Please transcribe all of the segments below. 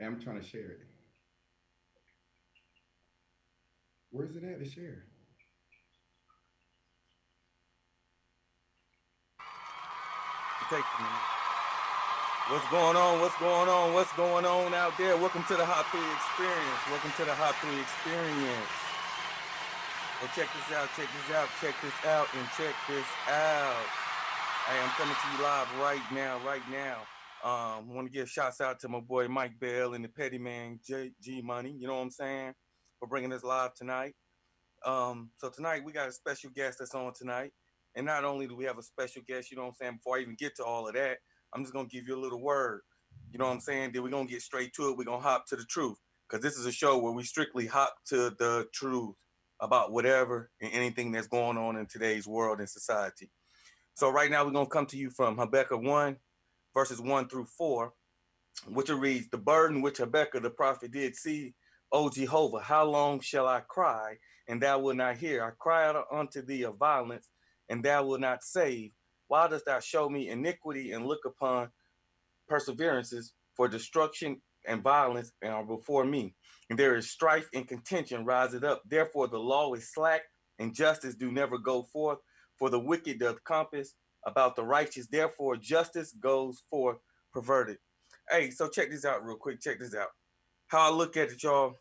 And I'm trying to share it. Where's it at to share? Take a minute. What's going on? What's going on? What's going on out there? Welcome to the HOP3 Experience. Welcome to the HOP3 Experience. Well, check this out, check this out, check this out, and check this out. Hey, I'm coming to you live right now, right now. I want to give shouts out to my boy Mike Bell and the Petty Man G Money. You know what I'm saying? For bringing us live tonight. So tonight we got a special guest that's on tonight. And not only do we have a special guest, you know what I'm saying, before I even get to all of that, I'm just gonna give you a little word. You know what I'm saying? Then we're gonna get straight to it. We're gonna hop to the truth. Cause this is a show where we strictly hop to the truth about whatever and anything that's going on in today's world and society. So right now we're gonna come to you from Habakkuk 1, verses 1 through 4, which reads, the burden which Habakkuk the prophet did see, O Jehovah, how long shall I cry, and thou wilt not hear? I cry out unto thee of violence, and thou wilt not save. Why dost thou show me iniquity and look upon perseverances? For destruction and violence are before me, and there is strife and contention riseth up. Therefore the law is slack, and justice do never go forth. For the wicked doth compass about the righteous. Therefore justice goes forth perverted. Hey, so check this out real quick. Check this out. How I look at it, y'all.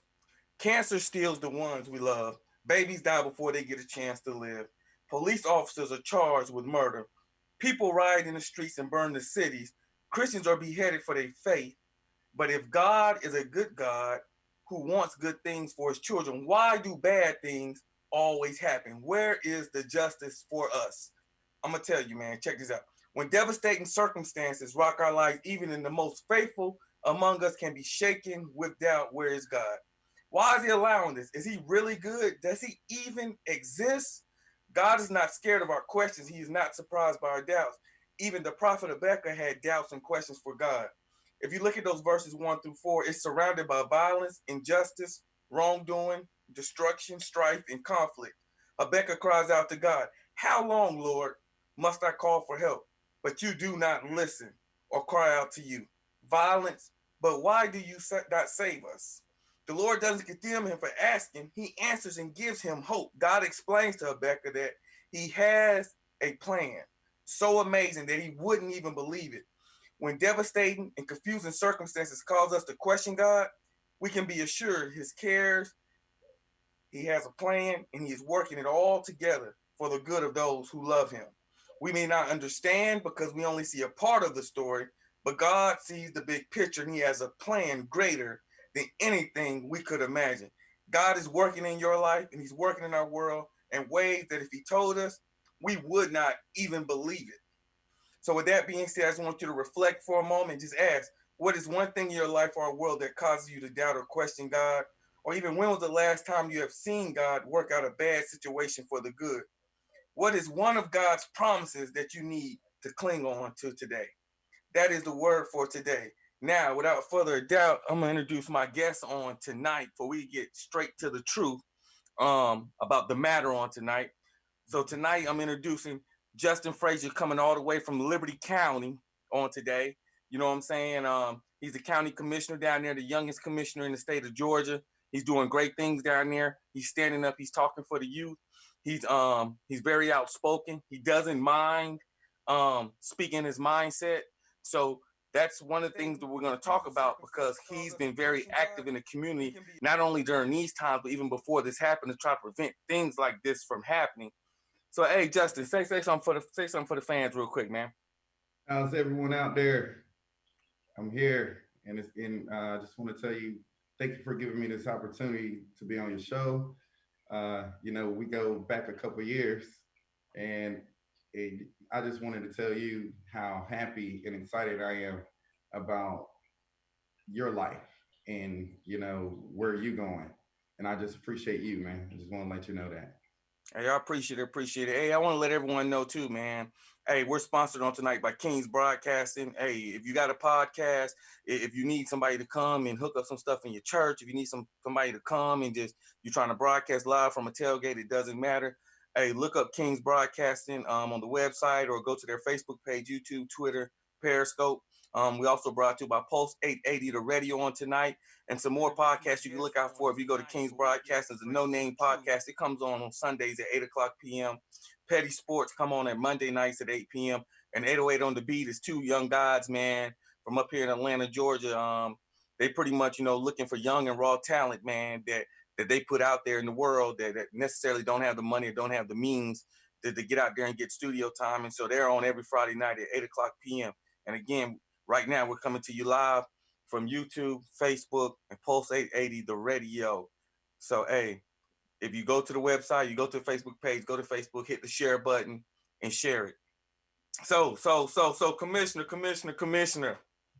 Cancer steals the ones we love. Babies die before they get a chance to live. Police officers are charged with murder. People riot in the streets and burn the cities. Christians are beheaded for their faith. But if God is a good God who wants good things for his children, why do bad things always happen? Where is the justice for us? I'm going to tell you, man, check this out. When devastating circumstances rock our lives, even in the most faithful among us can be shaken with doubt. Where is God? Why is he allowing this? Is he really good? Does he even exist? God is not scared of our questions. He is not surprised by our doubts. Even the prophet Habakkuk had doubts and questions for God. If you look at those verses 1 through 4, it's surrounded by violence, injustice, wrongdoing, destruction, strife, and conflict. Habakkuk cries out to God, how long, Lord, must I call for help? But you do not listen or cry out to you. Violence, but why do you not save us? The Lord doesn't condemn him for asking. He answers and gives him hope. God explains to Habakkuk that he has a plan so amazing that he wouldn't even believe it. When devastating and confusing circumstances cause us to question God, we can be assured his cares, he has a plan, and he is working it all together for the good of those who love him. We may not understand because we only see a part of the story, but God sees the big picture and he has a plan greater than anything we could imagine. God is working in your life and he's working in our world in ways that if he told us, we would not even believe it. So, with that being said, I just want you to reflect for a moment and just ask, what is one thing in your life or our world that causes you to doubt or question God? Or even when was the last time you have seen God work out a bad situation for the good? What is one of God's promises that you need to cling on to today? That is the word for today. Now, without further doubt, I'm gonna introduce my guest on tonight before we get straight to the truth about the matter on tonight. So tonight I'm introducing Justin Frasier coming all the way from Liberty County on today. You know what I'm saying? He's the county commissioner down there, the youngest commissioner in the state of Georgia. He's doing great things down there. He's standing up. He's talking for the youth. He's very outspoken. He doesn't mind speaking his mindset. So that's one of the things that we're going to talk about because he's been very active in the community, not only during these times, but even before this happened to try to prevent things like this from happening. So, hey, Justin, say something for the fans real quick, man. How's everyone out there? I'm here, and I just want to tell you, thank you for giving me this opportunity to be on your show. We go back a couple of years, and I just wanted to tell you how happy and excited I am about your life and where you going. And I just appreciate you, man. I just want to let you know that. Hey, I appreciate it. Appreciate it. Hey, I want to let everyone know too, man. Hey, we're sponsored on tonight by King's Broadcasting. Hey, if you got a podcast, if you need somebody to come and hook up some stuff in your church, if you need somebody to come and just you're trying to broadcast live from a tailgate, it doesn't matter. Hey, look up King's Broadcasting on the website or go to their Facebook page, YouTube, Twitter, Periscope. We also brought to you by Pulse 880, the radio on tonight, and some more podcasts you can look out for if you go to King's Broadcasters, the No Name Podcast. It comes on Sundays at 8 o'clock p.m. Petty Sports come on at Monday nights at 8 p.m. And 808 on the Beat is two young gods, man, from up here in Atlanta, Georgia. They pretty much, looking for young and raw talent, man, that they put out there in the world that necessarily don't have the money or don't have the means to get out there and get studio time. And so they're on every Friday night at 8 o'clock p.m. And again, right now we're coming to you live from YouTube, Facebook, and Pulse 880, the radio. So, hey, if you go to the website, you go to the Facebook page, go to Facebook, hit the share button and share it. So, Commissioner.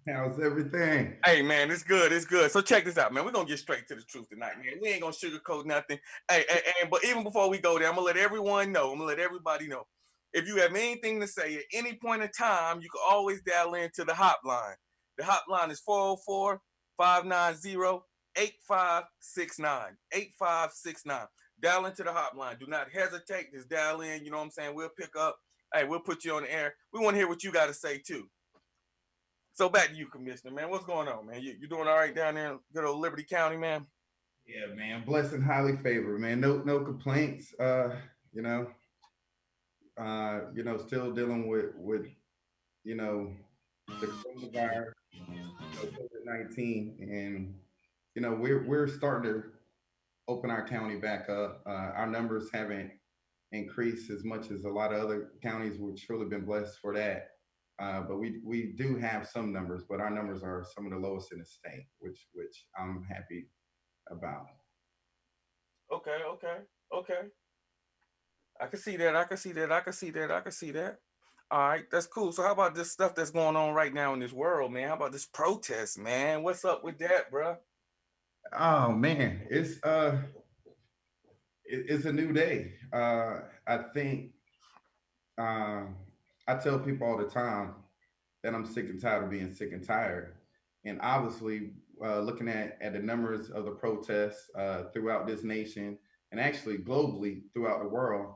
How's everything? Hey, man, it's good. It's good. So check this out, man. We're going to get straight to the truth tonight, man. We ain't going to sugarcoat nothing. Hey, but even before we go there, I'm going to let everyone know. I'm going to let everybody know. If you have anything to say at any point in time, you can always dial into the hotline. The hotline is 404-590-8569. 8569. Dial into the hotline. Do not hesitate. Just dial in. You know what I'm saying? We'll pick up. Hey, we'll put you on the air. We want to hear what you got to say, too. So back to you, Commissioner, man. What's going on, man? You doing all right down there in good old Liberty County, man? Yeah, man. Blessed and highly favored, man. No complaints. You know, still dealing with the coronavirus, COVID-19, and we're starting to open our county back up. Our numbers haven't increased as much as a lot of other counties. We've truly been blessed for that. But we do have some numbers, but our numbers are some of the lowest in the state, which I'm happy about. Okay. I can see that. All right, that's cool. So how about this stuff that's going on right now in this world, man? How about this protest, man? What's up with that, bro? Oh man, it's a new day. I think um, I tell people all the time that I'm sick and tired of being sick and tired, and obviously looking at the numbers of the protests throughout this nation and actually globally throughout the world,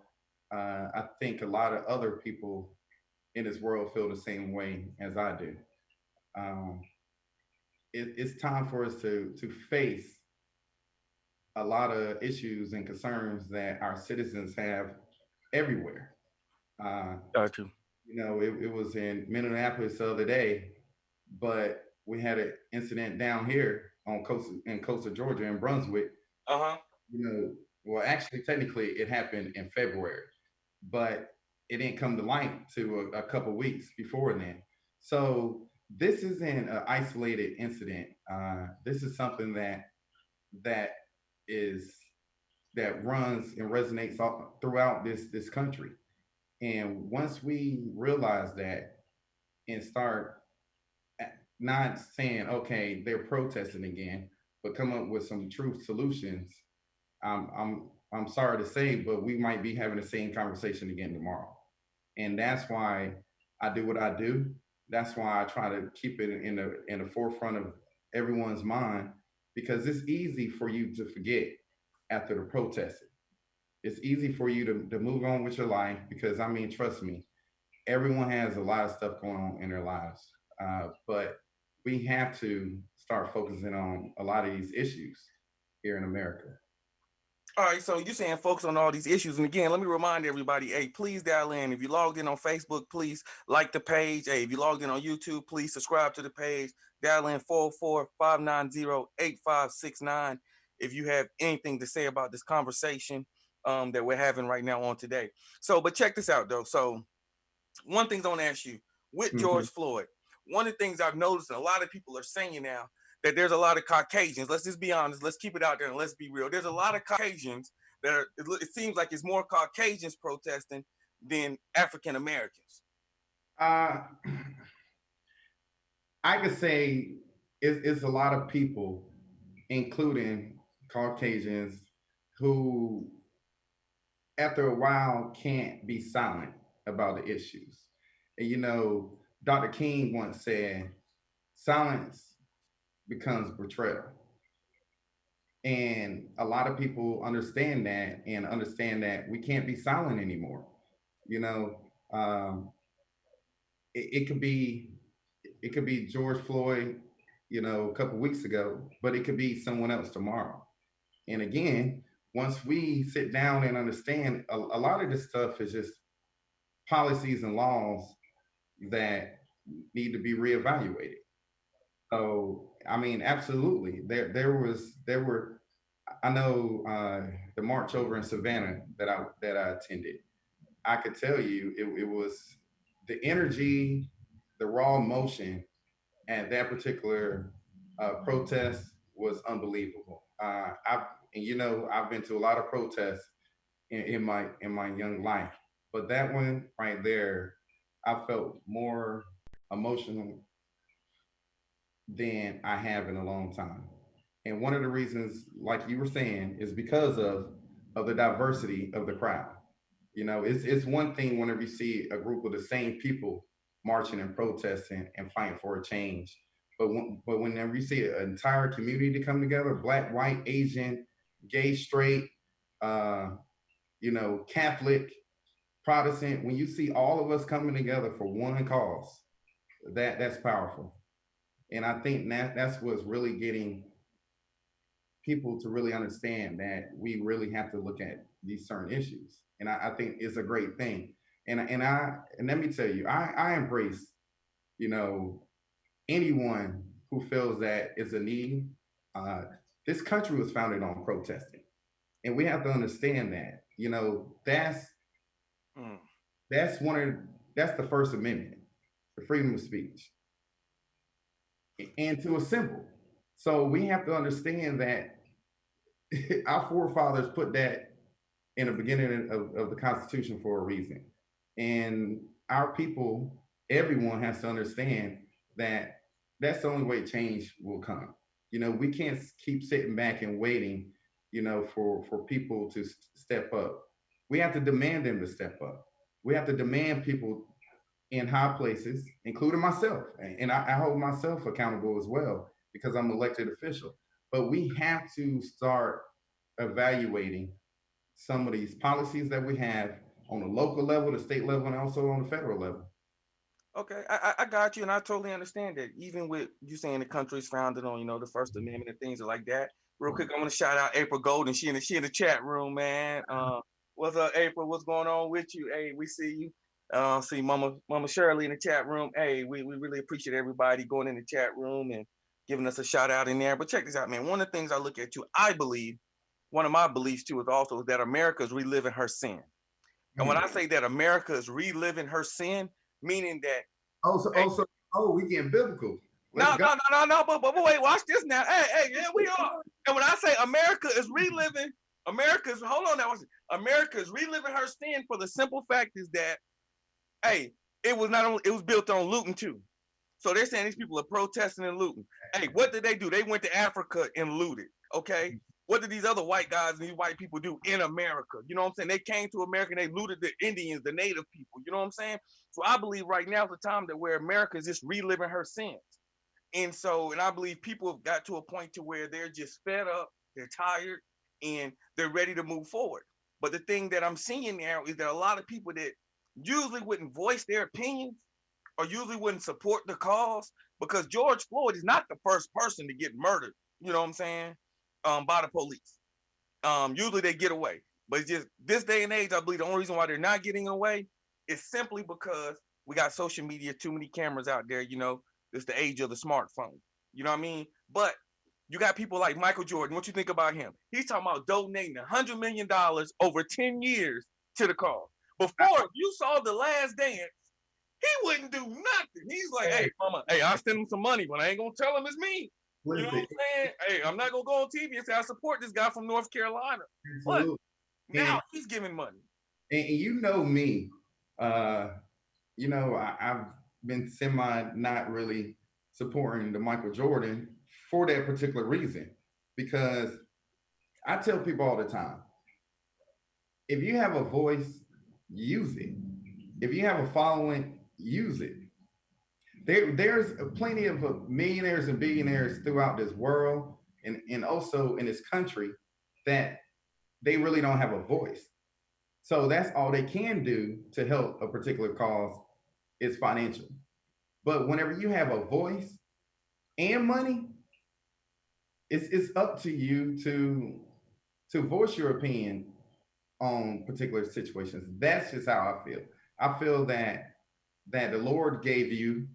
I think a lot of other people in this world feel the same way as I do. Um, it's time for us to face a lot of issues and concerns that our citizens have everywhere. Uh, Got you. it was in Minneapolis the other day, but we had an incident down here in coastal Georgia in Brunswick. Uh-huh. Well, actually, technically, it happened in February, but it didn't come to light to a couple weeks before then. So this isn't an isolated incident. This is something that is that runs and resonates all, throughout this country. And once we realize that and start not saying, okay, they're protesting again, but come up with some true solutions, I'm sorry to say, but we might be having the same conversation again tomorrow. And that's why I do what I do. That's why I try to keep it in the forefront of everyone's mind, because it's easy for you to forget after the protesting. It's easy for you to move on with your life because, I mean, trust me, everyone has a lot of stuff going on in their lives. But we have to start focusing on a lot of these issues here in America. All right, so you're saying focus on all these issues. And again, let me remind everybody, hey, please dial in. If you logged in on Facebook, please like the page. Hey, if you logged in on YouTube, please subscribe to the page. Dial in 404-590-8569 if you have anything to say about this conversation that we're having right now on today. So, but check this out, though. So one thing I want to ask you, with Mm-hmm. George Floyd, one of the things I've noticed, and a lot of people are saying now, that there's a lot of Caucasians. Let's just be honest. Let's keep it out there and let's be real. There's a lot of Caucasians that are, it seems like it's more Caucasians protesting than African Americans. Uh, I could say it's a lot of people, including Caucasians, who after a while can't be silent about the issues. And Dr. King once said, silence becomes betrayal. And a lot of people understand that and understand that we can't be silent anymore. You know, um, it could be it could be George Floyd, a couple weeks ago, but it could be someone else tomorrow. And again, once we sit down and understand, a lot of this stuff is just policies and laws that need to be reevaluated. So, I mean, absolutely, there were. I know the march over in Savannah that I attended. I could tell you it was the energy, the raw emotion at that particular protest was unbelievable. I've been to a lot of protests in my young life, but that one right there, I felt more emotional than I have in a long time. And one of the reasons, like you were saying, is because of the diversity of the crowd. It's one thing whenever you see a group of the same people marching and protesting and fighting for a change. But whenever you see an entire community to come together, black, white, Asian, gay, straight, uh, Catholic, Protestant, when you see all of us coming together for one cause, that's powerful. And I think that's what's really getting people to really understand that we really have to look at these certain issues. And I think it's a great thing. And let me tell you, I embrace, you know, anyone who feels that it's a need. Uh, this country was founded on protesting. And we have to understand that. Mm. That's one of that's the First Amendment, the freedom of speech, and to assemble. So we have to understand that our forefathers put that in the beginning of the Constitution for a reason. And our people, everyone has to understand that that's the only way change will come. We can't keep sitting back and waiting, for people to step up. We have to demand them to step up. We have to demand people in high places, including myself. And I hold myself accountable as well because I'm an elected official. But we have to start evaluating some of these policies that we have on the local level, the state level, and also on the federal level. Okay, I got you, and I totally understand that. Even with you saying the country is founded on, the First Amendment and things like that. Real quick, I want to shout out April Golden. She in the chat room, man. What's up, April? What's going on with you? Hey, we see you. See Mama Shirley in the chat room. Hey, we really appreciate everybody going in the chat room and giving us a shout out in there. But check this out, man. One of the things I look at too, I believe, one of my beliefs too is also that America is reliving her sin. And when I say that America is reliving her sin, meaning that hey, We getting biblical. Let's no, go. no, no, no, no, but wait, watch this now. Hey, yeah, we are. And when I say America is reliving, hold on now. America is reliving her sin for the simple fact is that, hey, it was not only, it was built on looting too. So they're saying these people are protesting and looting. Hey, what did they do? They went to Africa and looted. Okay. What did these other white guys and these white people do in America? You know what I'm saying? They came to America and they looted the Indians, the native people. You know what I'm saying? So I believe right now is the time that where America is just reliving her sins. And I believe people have got to a point to where they're just fed up, they're tired, and they're ready to move forward. But the thing that I'm seeing now is that a lot of people that usually wouldn't voice their opinions or usually wouldn't support the cause because George Floyd is not the first person to get murdered, you know what I'm saying, by the police. Usually they get away. But it's just this day and age, I believe the only reason why they're not getting away is simply because we got social media, too many cameras out there, it's the age of the smartphone. You know what I mean? But you got people like Michael Jordan. What you think about him? He's talking about donating $100 million over 10 years to the cause. Before, you saw The Last Dance, he wouldn't do nothing. He's like, hey, mama, hey, I'll send him some money, but I ain't gonna tell him it's me. You know what I'm saying? Hey, I'm not gonna go on TV and say I support this guy from North Carolina. But now he's giving money. And you know me, I've been semi not really supporting the Michael Jordan for that particular reason. Because I tell people all the time, if you have a voice, use it. If you have a following, use it. There's plenty of millionaires and billionaires throughout this world and also in this country that they really don't have a voice. So that's all they can do to help a particular cause is financial. But whenever you have a voice and money, it's up to you to voice your opinion on particular situations. That's just how I feel. I feel that the Lord gave you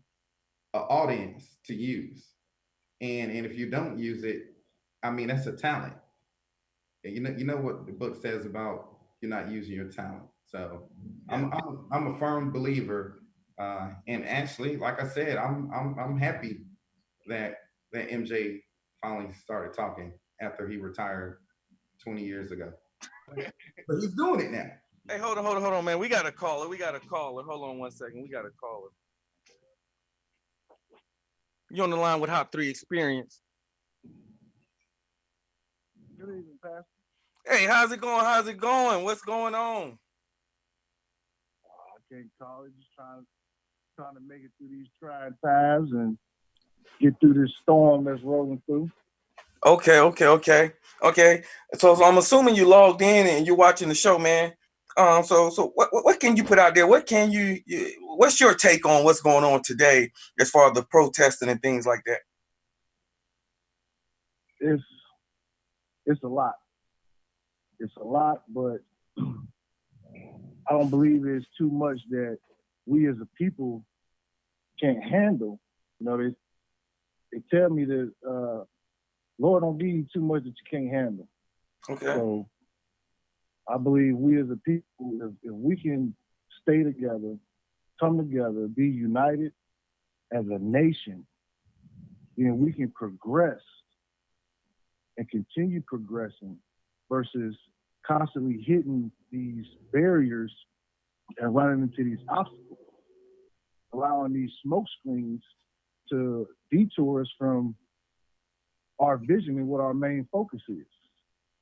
an audience to use, and if you don't use it, I mean that's a talent. And you know what the book says about you're not using your talent. So Yeah. I'm a firm believer, and actually, like I said, I'm happy that MJ finally started talking after he retired 20 years ago. But he's doing it now. Hey, hold on, man. We got a caller. Hold on 1 second. We got a caller. You on the line with HOP3 Experience. Good evening, Pastor. Hey, how's it going? How's it going? What's going on? I can't call it. Just trying to make it through these trying times and get through this storm that's rolling through. Okay. So I'm assuming you logged in and you're watching the show, man. So what can you put out there? What can what's your take on what's going on today as far as the protesting and things like that? It's a lot. It's a lot, but I don't believe it's too much that we as a people can't handle. You know, they tell me that Lord don't give you too much that you can't handle. Okay. So I believe we as a people, if we can stay together, come together, be united as a nation, then we can progress and continue progressing versus constantly hitting these barriers and running into these obstacles, allowing these smoke screens to detour us from our vision and what our main focus is,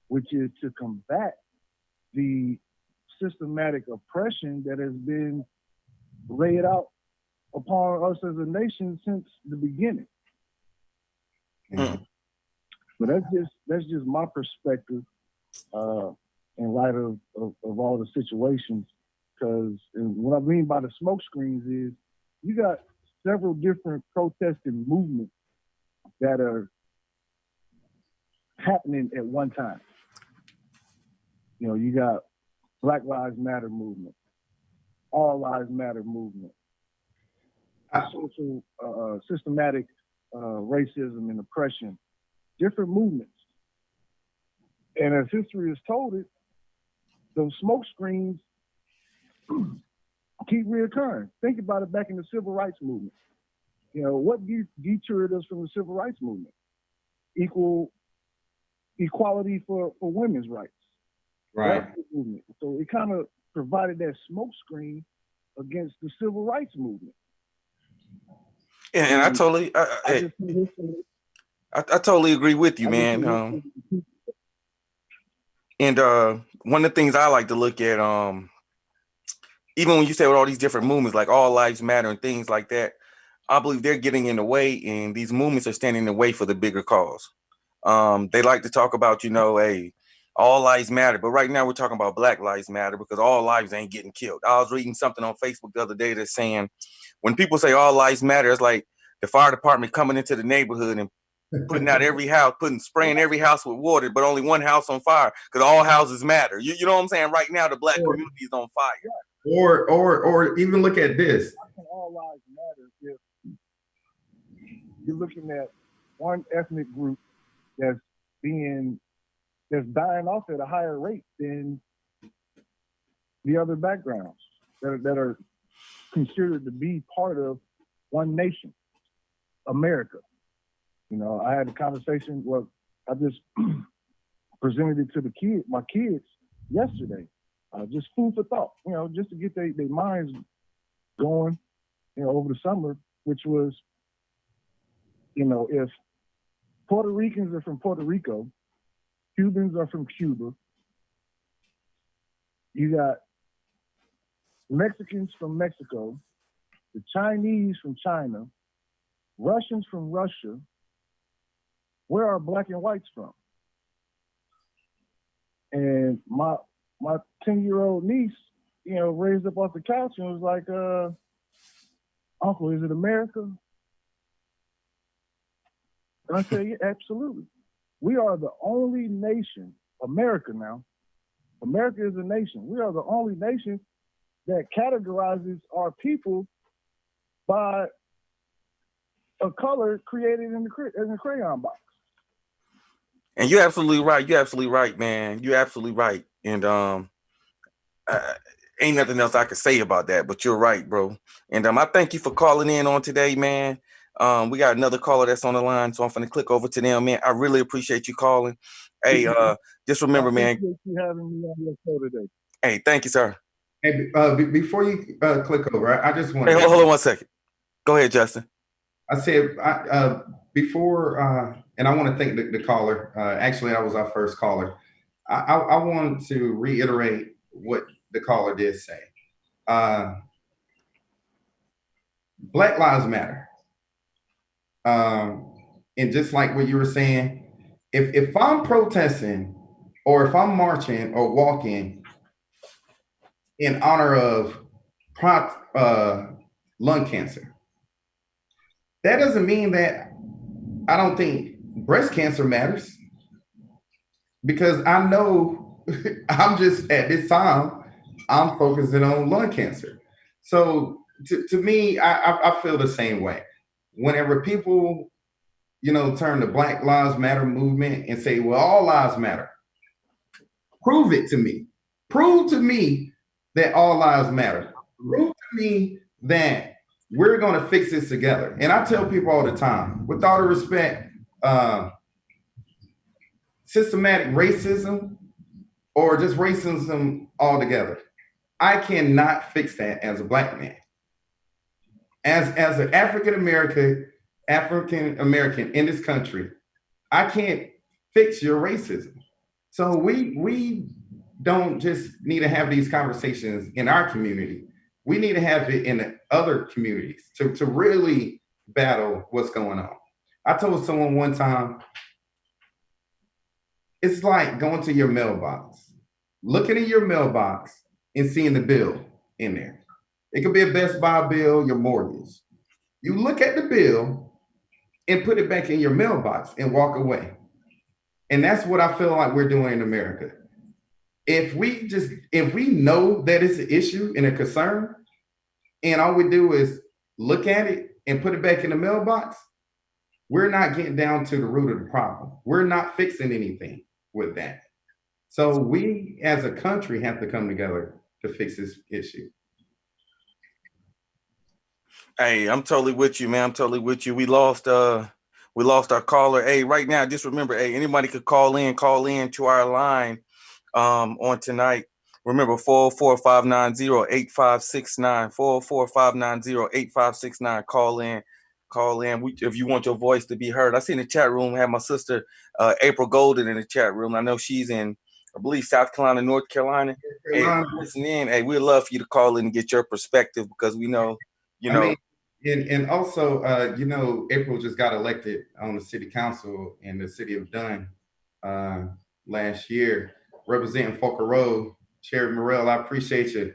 which is to combat the systematic oppression that has been laid out upon us as a nation since the beginning. Mm. But that's just my perspective in light of all the situations. Because what I mean by the smoke screens is you got several different protesting movements that are happening at one time. You know, you got Black Lives Matter movement, All Lives Matter movement, social systematic racism and oppression, different movements. And as history has told it, those smoke screens keep reoccurring. Think about it back in the civil rights movement. You know, what deterred us from the civil rights movement? Equality for women's rights. Right. Movement. So it kind of provided that smoke screen against the civil rights movement. And I totally, I totally agree with you, man. And one of the things I like to look at, even when you say with all these different movements, like All Lives Matter and things like that, I believe they're getting in the way, and these movements are standing in the way for the bigger cause. They like to talk about, hey, all lives matter, but right now we're talking about Black Lives Matter because all lives ain't getting killed. I was reading something on Facebook the other day that's saying when people say all lives matter, it's like the fire department coming into the neighborhood and putting out every house, spraying every house with water, but only one house on fire because all houses matter. You know what I'm saying? Right now, the Black community is on fire. Or even look at this. All lives matter if you're looking at one ethnic group that's dying off at a higher rate than the other backgrounds that are considered to be part of one nation, America. You know, I had a conversation. Well, I just presented it to my kids yesterday. Just food for thought. You know, just to get their minds going. You know, over the summer, which was, you know, if Puerto Ricans are from Puerto Rico, Cubans are from Cuba, you got Mexicans from Mexico, the Chinese from China, Russians from Russia. Where are Black and whites from? And my 10-year-old niece, you know, raised up off the couch and was like, Uncle, is it America? And I say, yeah, absolutely. We are the only nation, America now. America is a nation. We are the only nation that categorizes our people by a color created in the crayon box. And you're absolutely right. You're absolutely right, man. You're absolutely right. And ain't nothing else I can say about that, but you're right, bro. And I thank you for calling in on today, man. We got another caller that's on the line, so I'm gonna click over to them, man. I really appreciate you calling. Hey, just remember, man. I appreciate you having me on your show today. Hey, thank you, sir. Hey, before you click over, I just want Hey, hold on 1 second. Go ahead, Justin. I said before, and I want to thank the caller. Actually, that was our first caller. I want to reiterate what the caller did say. Black Lives Matter. And just like what you were saying, if I'm protesting or if I'm marching or walking in honor of lung cancer, that doesn't mean that I don't think breast cancer matters, because I know I'm just at this time, I'm focusing on lung cancer. So to me, I feel the same way. Whenever people, turn the Black Lives Matter movement and say, well, all lives matter, prove it to me. Prove to me that all lives matter. Prove to me that we're going to fix this together. And I tell people all the time, with all the respect, systematic racism or just racism altogether, I cannot fix that as a Black man. As an African American in this country, I can't fix your racism. So we don't just need to have these conversations in our community. We need to have it in the other communities to really battle what's going on. I told someone one time, it's like going to your mailbox, looking in your mailbox and seeing the bill in there. It could be a Best Buy bill, your mortgage. You look at the bill and put it back in your mailbox and walk away. And that's what I feel like we're doing in America. If we know that it's an issue and a concern, and all we do is look at it and put it back in the mailbox, we're not getting down to the root of the problem. We're not fixing anything with that. So we as a country have to come together to fix this issue. Hey, I'm totally with you, man. I'm totally with you. We lost our caller. Hey, right now, just remember, hey, anybody could call in to our line on tonight. Remember, 404-590-8569, 404-590-8569. Call in. If you want your voice to be heard. I see in the chat room, have my sister April Golden in the chat room. I know she's in, I believe, South Carolina, North Carolina. Hey, listen in. Hey, we'd love for you to call in and get your perspective, because we know, and also, April just got elected on the city council in the city of Dunn last year, representing Folker Road. Sherry Morrell, I appreciate you.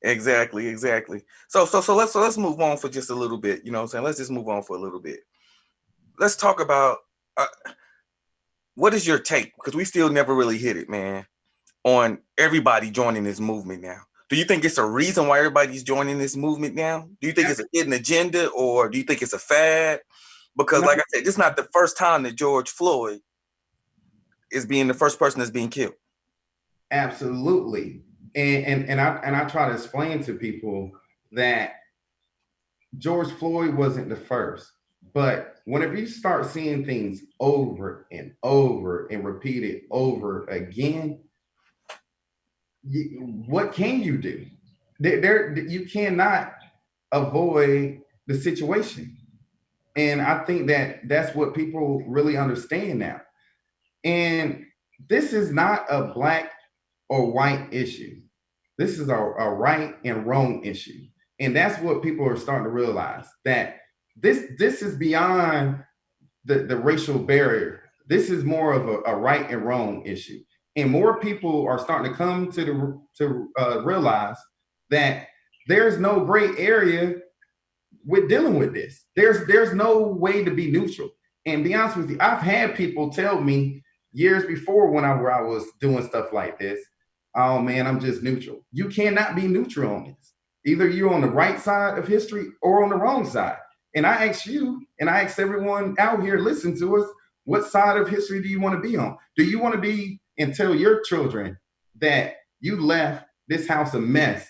Exactly. So let's move on for just a little bit. You know what I'm saying? Let's just move on for a little bit. Let's talk about what is your take? Because we still never really hit it, man, on everybody joining this movement now. Do you think it's a reason why everybody's joining this movement now? Do you think it's a hidden agenda, or do you think it's a fad? Because, like I said, this is not the first time that George Floyd is being the first person that's being killed. Absolutely. And I try to explain to people that George Floyd wasn't the first, but whenever you start seeing things over and over and repeated over again, what can you do? You cannot avoid the situation. And I think that that's what people really understand now. And this is not a black or white issue. This is a right and wrong issue. And that's what people are starting to realize, that this is beyond the racial barrier. This is more of a right and wrong issue. And more people are starting to come to realize that there's no gray area with dealing with this. There's no way to be neutral. And be honest with you, I've had people tell me years before where I was doing stuff like this, oh man, I'm just neutral. You cannot be neutral on this. Either you're on the right side of history or on the wrong side. And I ask you, and I ask everyone out here listening to us, what side of history do you want to be on? Do you want to be and tell your children that you left this house a mess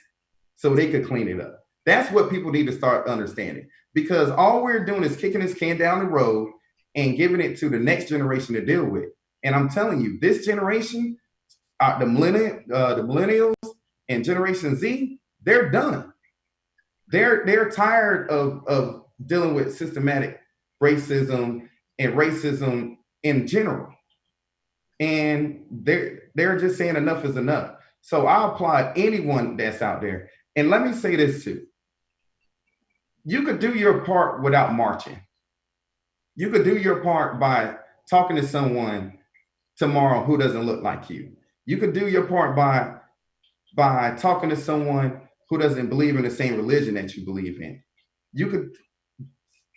so they could clean it up? That's what people need to start understanding, because all we're doing is kicking this can down the road and giving it to the next generation to deal with. And I'm telling you, this generation, the millennials and Generation Z, they're done. They're tired of dealing with systematic racism and racism in general. And they're just saying enough is enough. So I applaud anyone that's out there. And let me say this too. You could do your part without marching. You could do your part by talking to someone tomorrow who doesn't look like you. You could do your part by talking to someone who doesn't believe in the same religion that you believe in. You could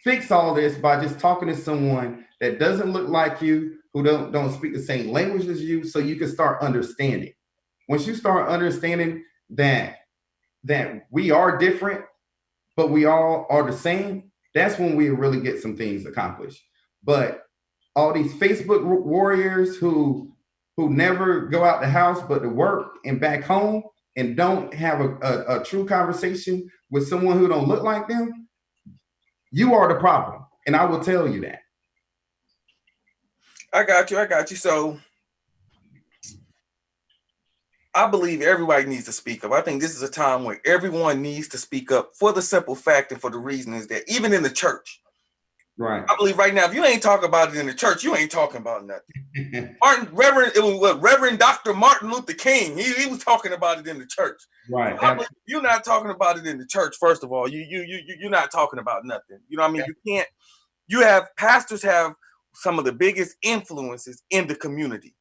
fix all this by just talking to someone that doesn't look like you, who don't speak the same language as you, so you can start understanding. Once you start understanding that we are different, but we all are the same, that's when we really get some things accomplished. But all these Facebook warriors who never go out the house but to work and back home and don't have a true conversation with someone who don't look like them, you are the problem. And I will tell you that. I got you. So I believe everybody needs to speak up. I think this is a time where everyone needs to speak up, for the simple fact and for the reason is that even in the church, right? I believe right now, if you ain't talking about it in the church, you ain't talking about nothing. Reverend Dr. Martin Luther King, he was talking about it in the church. Right. So if you're not talking about it in the church, first of all, you're not talking about nothing. You know what I mean? You can't. You have pastors have some of the biggest influences in the community.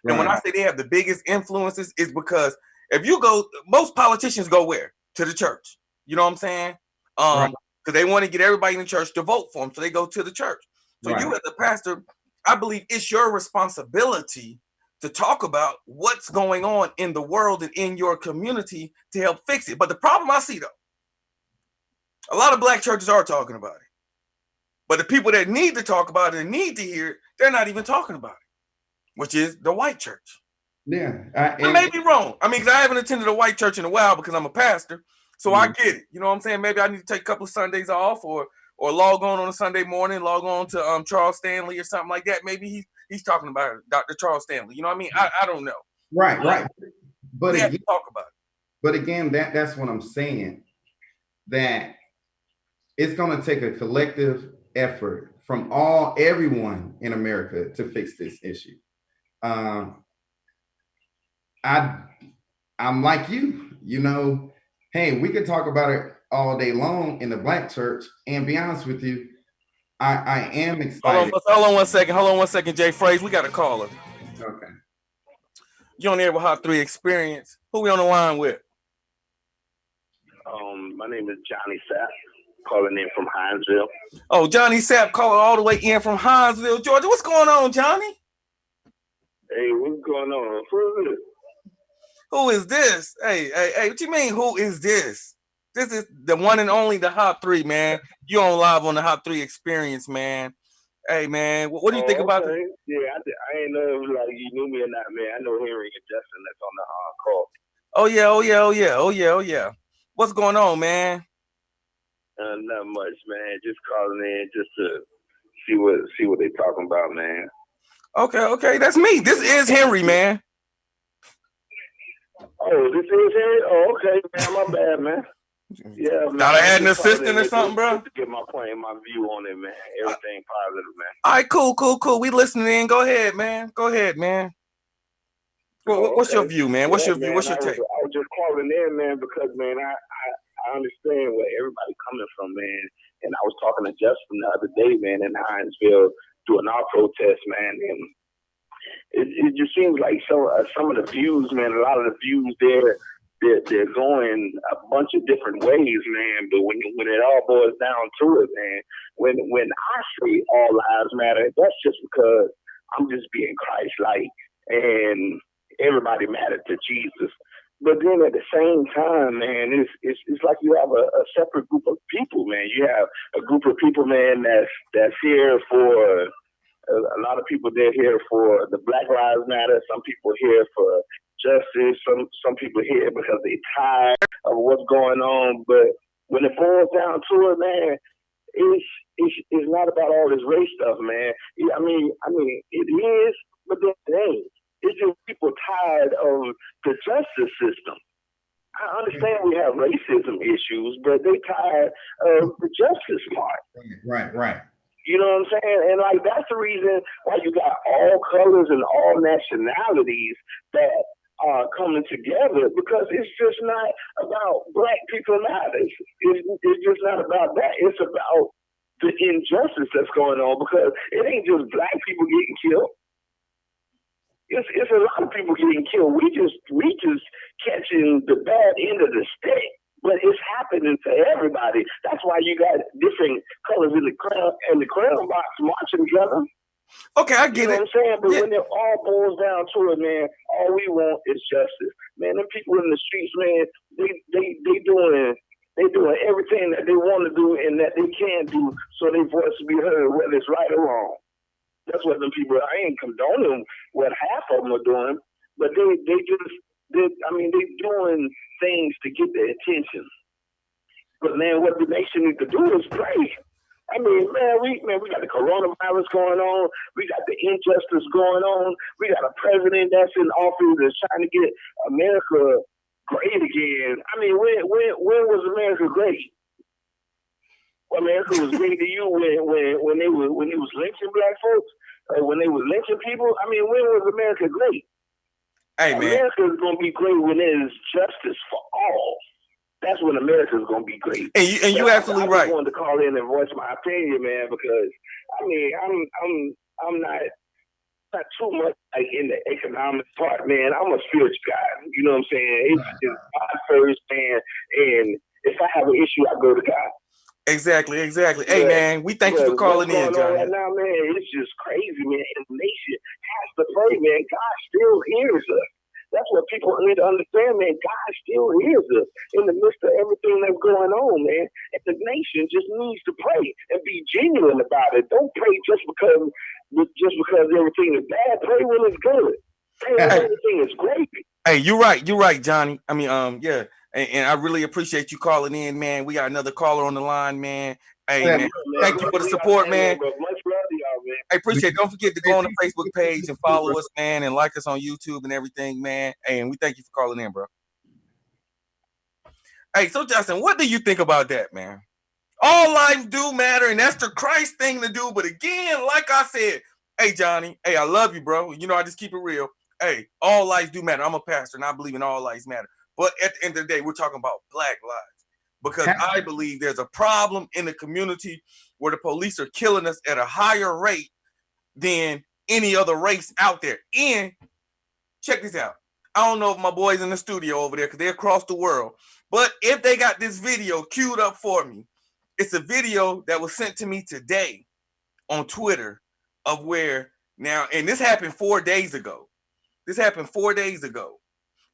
Right. And when I say they have the biggest influences, is because if you go, most politicians go where? To the church. You know what I'm saying? Right. Because they want to get everybody in the church to vote for them, so they go to the church. So right. You as a pastor, I believe it's your responsibility to talk about what's going on in the world and in your community to help fix it. But the problem I see, though, a lot of black churches are talking about it. But the people that need to talk about it and need to hear it, they're not even talking about it, which is the white church. Yeah. I may be wrong. I mean, because I haven't attended a white church in a while because I'm a pastor. So I get it. You know what I'm saying? Maybe I need to take a couple of Sundays off or log on a Sunday morning, log on to Charles Stanley or something like that. Maybe he's talking about it, Dr. Charles Stanley. You know what I mean? I don't know. Right. But we have to talk about it. But again, that's what I'm saying. That it's going to take a collective effort from everyone in America to fix this issue. I'm like you know, hey, we could talk about it all day long in the black church, and be honest with you, I am excited. Hold on one second, Jay Fraze. We got a caller. Okay. You on there with HOP3 Experience. Who we on the line with? My name is Johnny Sapp, calling in from Hinesville. Oh, Johnny Sapp calling all the way in from Hinesville, Georgia. What's going on, Johnny? Hey, what's going on? Who is this? Hey, what you mean, who is this? This is the one and only, the HOP3, man. You on live on the HOP3 Experience, man. Hey, man, what do you think about it? Yeah, I ain't know if you knew me or not, man. I know Henry and Justin that's on the call. Oh, yeah. What's going on, man? Not much, man. Just calling in just to see what they talking about, man. Okay, that's me. This is Henry, man. Oh, this is Henry? Oh, okay, man. My bad, man. Yeah, man. Thought I had an assistant or something, bro? To get my view on it, man. Everything positive, man. All right, cool. We listening in. Go ahead, man. What's your view, man? What's your view? What's your take? I was just calling in, man, because, man, I understand where everybody coming from, man. And I was talking to Justin the other day, man, in Hinesville doing our protest, man. And it just seems like some of the views, man, a lot of the views there they're going a bunch of different ways, man. But when it all boils down to it, man, when I say all lives matter, that's just because I'm just being Christ-like, and everybody mattered to Jesus. But then at the same time, man, it's like you have a separate group of people, man. You have a group of people, man, that's here for a lot of people. They're here for the Black Lives Matter. Some people here for justice. Some people here because they're tired of what's going on. But when it boils down to it, man, it's not about all this race stuff, man. I mean, it is, but then it ain't. It's just people tired of the justice system. I understand we have racism issues, but they tired of the justice part. Right. You know what I'm saying? And like that's the reason why you got all colors and all nationalities that are coming together, because it's just not about Black people matters. It's just not about that. It's about the injustice that's going on, because it ain't just Black people getting killed. It's a lot of people getting killed. We just catching the bad end of the stick, but it's happening to everybody. That's why you got different colors in the crown box marching together. Okay, I get it. You know what I'm saying? But when it all boils down to it, man, all we want is justice. Man, them people in the streets, man, they doing everything that they want to do and that they can do so their voice will be heard, whether it's right or wrong. That's what them people. I ain't condoning what half of them are doing, but they doing things to get their attention. But man, what the nation needs to do is pray. I mean, we got the coronavirus going on. We got the injustice going on. We got a president that's in office that's trying to get America great again. I mean, when was America great? America was great to you when he was lynching Black folks, when they was lynching people. I mean, when was America great? Hey, man, America is gonna be great when there's justice for all. That's when America is gonna be great. And you absolutely right. I just wanted to call in and voice my opinion, man, because I mean, I'm not too much like in the economic part, man. I'm a spiritual guy. You know what I'm saying? It's God first, man. And if I have an issue, I go to God. Exactly. Hey, man, we thank you for calling in, Johnny. Right now, man, it's just crazy, man. And the nation has to pray, man. God still hears us. That's what people need to understand, man. God still hears us in the midst of everything that's going on, man. And the nation just needs to pray and be genuine about it. Don't pray just because everything is bad. Pray when it's good. Pray when everything is great. Hey, you're right, Johnny. I mean, yeah. And I really appreciate you calling in, man. We got another caller on the line, man. Hey, man, thank you for the support, man. Much love to y'all, man. I appreciate it. Don't forget to go on the Facebook page and follow us, man, and like us on YouTube and everything, man. Hey, and we thank you for calling in, bro. Hey, so Justin, what do you think about that, man? All lives do matter, and that's the Christ thing to do. But again, like I said, hey, Johnny, hey, I love you, bro. You know, I just keep it real. Hey, all lives do matter. I'm a pastor, and I believe in all lives matter. But at the end of the day, we're talking about Black lives, because I believe there's a problem in the community where the police are killing us at a higher rate than any other race out there. And check this out. I don't know if my boys in the studio over there, because they're across the world, but if they got this video queued up for me, it's a video that was sent to me today on Twitter of where now, and this happened 4 days ago.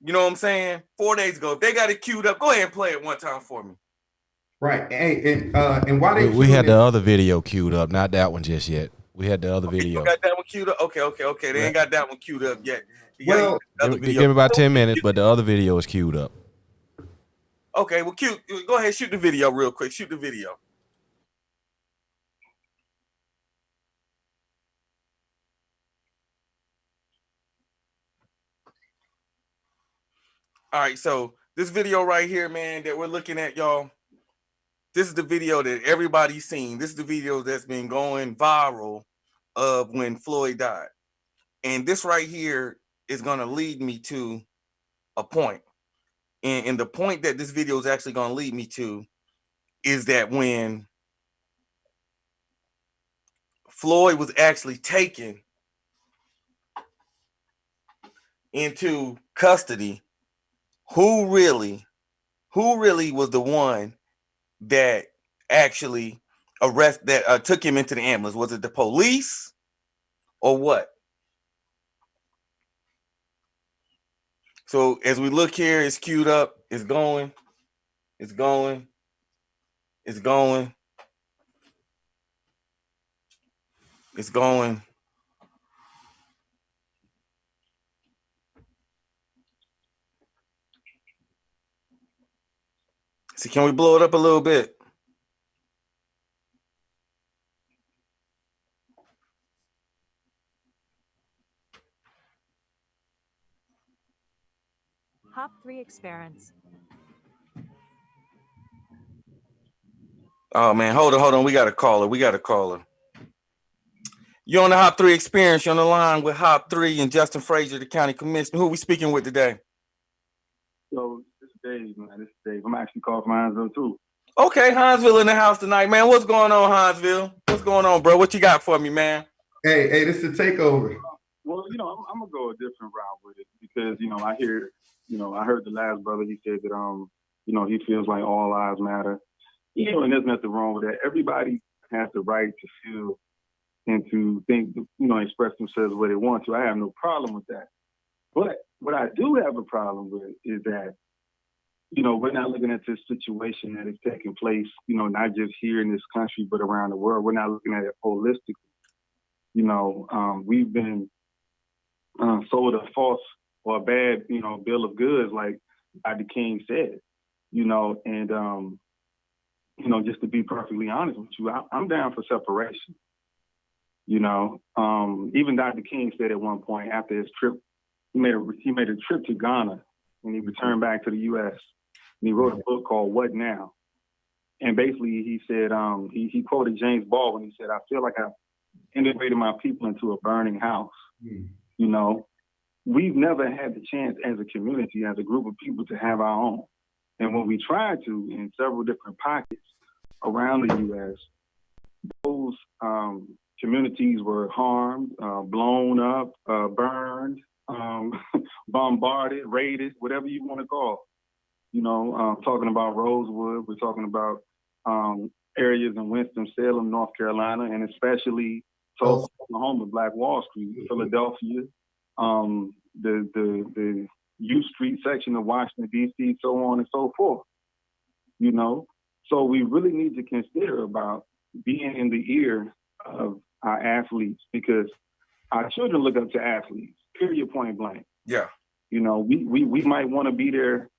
You know what I'm saying? 4 days ago. If they got it queued up, go ahead and play it one time for me. Right. Hey, and why we had the other video queued up, not that one just yet. We had the other video. You got that one queued up? Okay. They ain't got that one queued up yet. Well, give me about 10 minutes, but the other video is queued up. Okay, well, go ahead, shoot the video real quick. Shoot the video. All right, so this video right here, man, that we're looking at, y'all, this is the video that everybody's seen. This is the video that's been going viral of when Floyd died. And this right here is going to lead me to a point. And the point that this video is actually going to lead me to is that when Floyd was actually taken into custody who really was the one that actually took him into the ambulance? Was it the police or what? So as we look here, it's queued up. It's going. It's going. It's going. It's going. See, can we blow it up a little bit? HOP3 Experience. Oh man, hold on. We got a caller. You're on the HOP3 Experience. You're on the line with HOP3 and Justin Frasier, the county commissioner. Who are we speaking with today? So this is Dave, man. This is Dave. I'm actually calling from Hinesville too. Okay, Hinesville in the house tonight, man. What's going on, Hinesville? What's going on, bro? What you got for me, man? Hey, this is the takeover. Well, I'm gonna go a different route with it because I heard the last brother. He said that he feels like all lives matter. And there's nothing wrong with that. Everybody has the right to feel and to think, express themselves the way they want to. I have no problem with that. But what I do have a problem with is that, we're not looking at this situation that is taking place, not just here in this country, but around the world. We're not looking at it holistically. We've been sold a false or a bad, bill of goods, like Dr. King said, and, just to be perfectly honest with you, I'm down for separation. Even Dr. King said at one point after his trip, he made a trip to Ghana and he returned back to the U.S. and he wrote a book called What Now? And basically he said, he quoted James Baldwin. He said, I feel like I've integrated my people into a burning house. We've never had the chance as a community, as a group of people to have our own. And when we tried to in several different pockets around the U.S., those communities were harmed, blown up, burned, bombarded, raided, whatever you want to call it. Talking about Rosewood, we're talking about areas in Winston-Salem, North Carolina, and especially Tulsa, Oklahoma, Black Wall Street, Philadelphia, the U Street section of Washington, D.C., so on and so forth. So we really need to consider about being in the ear of our athletes because our children look up to athletes, period, point blank. Yeah. We might want to be their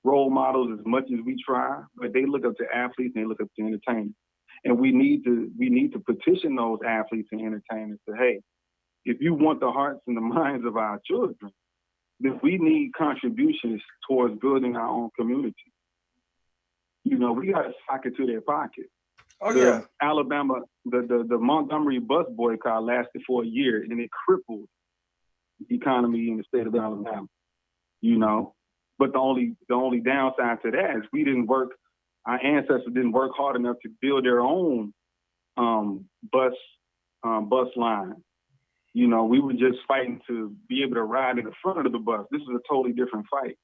role models as much as we try, but they look up to athletes and they look up to entertainers. And we need to petition those athletes and entertainers to, hey, if you want the hearts and the minds of our children, then we need contributions towards building our own community. We got to sock it to their pocket. Oh, yeah. Alabama, the Montgomery bus boycott lasted for a year and it crippled the economy in the state of Alabama, But the only downside to that is our ancestors didn't work hard enough to build their own bus line. We were just fighting to be able to ride in the front of the bus. This is a totally different fight.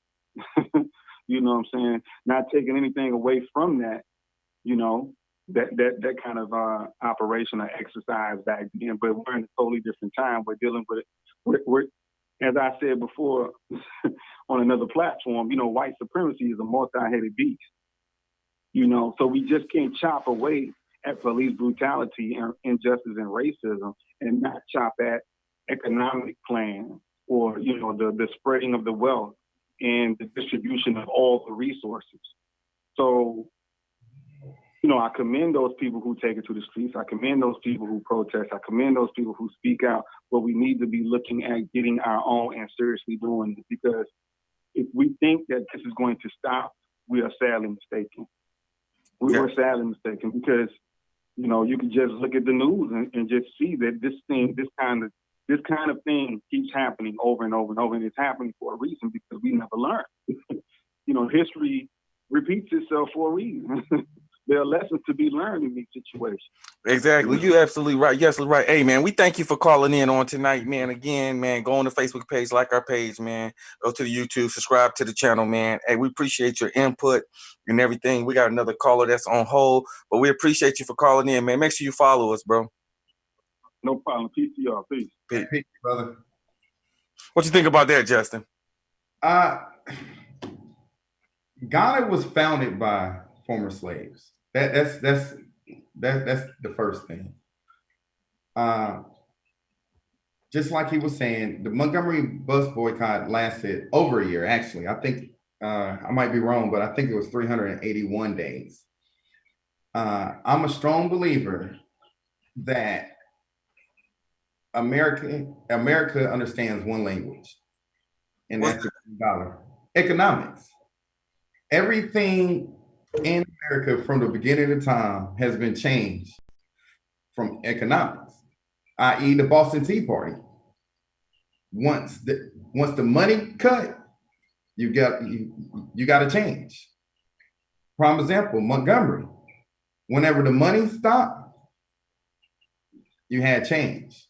You know what I'm saying? Not taking anything away from that, that kind of operation or exercise back then, but we're in a totally different time. We're dealing with it. We're as I said before on another platform, white supremacy is a multi-headed beast. So we just can't chop away at police brutality and injustice and racism and not chop at economic plan or, the spreading of the wealth and the distribution of all the resources. So, I commend those people who take it to the streets. I commend those people who protest. I commend those people who speak out. But we need to be looking at getting our own and seriously doing it, because if we think that this is going to stop, we are sadly mistaken. We're sadly mistaken because, you can just look at the news and just see that this kind of thing keeps happening over and over and over, and it's happening for a reason because we never learn. History repeats itself for a reason. there are lessons to be learned in these situations. Exactly. You're absolutely right. You're absolutely right. Hey, man, we thank you for calling in on tonight, man. Again, man, go on the Facebook page, like our page, man. Go to the YouTube, subscribe to the channel, man. Hey, we appreciate your input and everything. We got another caller that's on hold, but we appreciate you for calling in, man. Make sure you follow us, bro. No problem. Peace to y'all. Peace. Peace, brother. What you think about that, Justin? Ghana was founded by former slaves. That's the first thing. Just like he was saying, the Montgomery bus boycott lasted over a year. Actually, I think I might be wrong, but I think it was 381 days. I'm a strong believer that America understands one language, and that's the dollar. Economics. Everything in America from the beginning of time has been changed from economics, i.e. the Boston Tea Party. Once the money cut, you got to change. Prime example, Montgomery. Whenever the money stopped, you had change.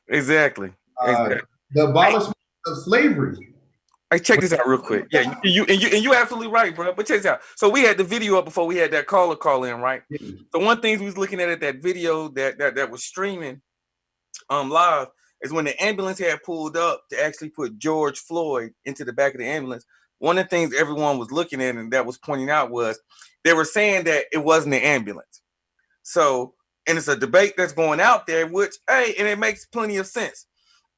Exactly. The abolishment of slavery. Hey, check this out real quick. Yeah, you absolutely right, bro. But check this out. So we had the video up before we had that caller call in, right? So one thing we was looking at that video that was streaming live is when the ambulance had pulled up to actually put George Floyd into the back of the ambulance. One of the things everyone was looking at and that was pointing out was they were saying that it wasn't the ambulance. So, and it's a debate that's going out there, which, hey, and it makes plenty of sense.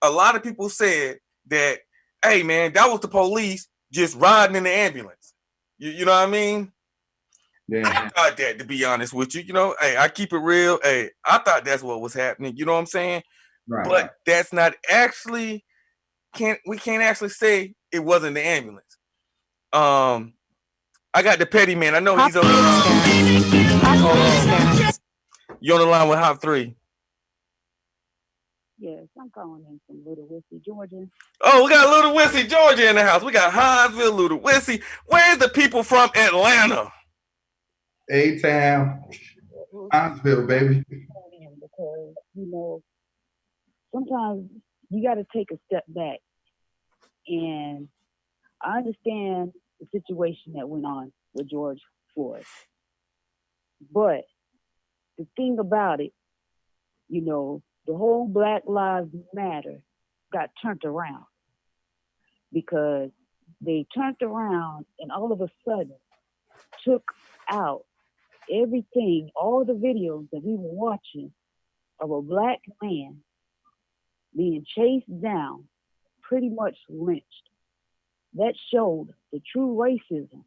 A lot of people said that, hey, man, that was the police just riding in the ambulance. You know what I mean? Yeah. I thought that, to be honest with you. You know, hey, I keep it real. Hey, I thought that's what was happening. You know what I'm saying? Right. But that's not actually, we can't actually say it wasn't the ambulance. I got the petty man. I know he's on the line. You're on the line with HOP3. Yes, I'm calling in from Little Whiskey, Georgia. Oh, we got Little Whiskey, Georgia in the house. We got Hinesville, Little Whiskey. Where's the people from Atlanta? A-Town, Hinesville, baby. Because, you know, sometimes you got to take a step back. And I understand the situation that went on with George Floyd. But the thing about it, you know, the whole Black Lives Matter got turned around because they turned around and all of a sudden took out everything, all the videos that we were watching of a Black man being chased down, pretty much lynched. That showed the true racism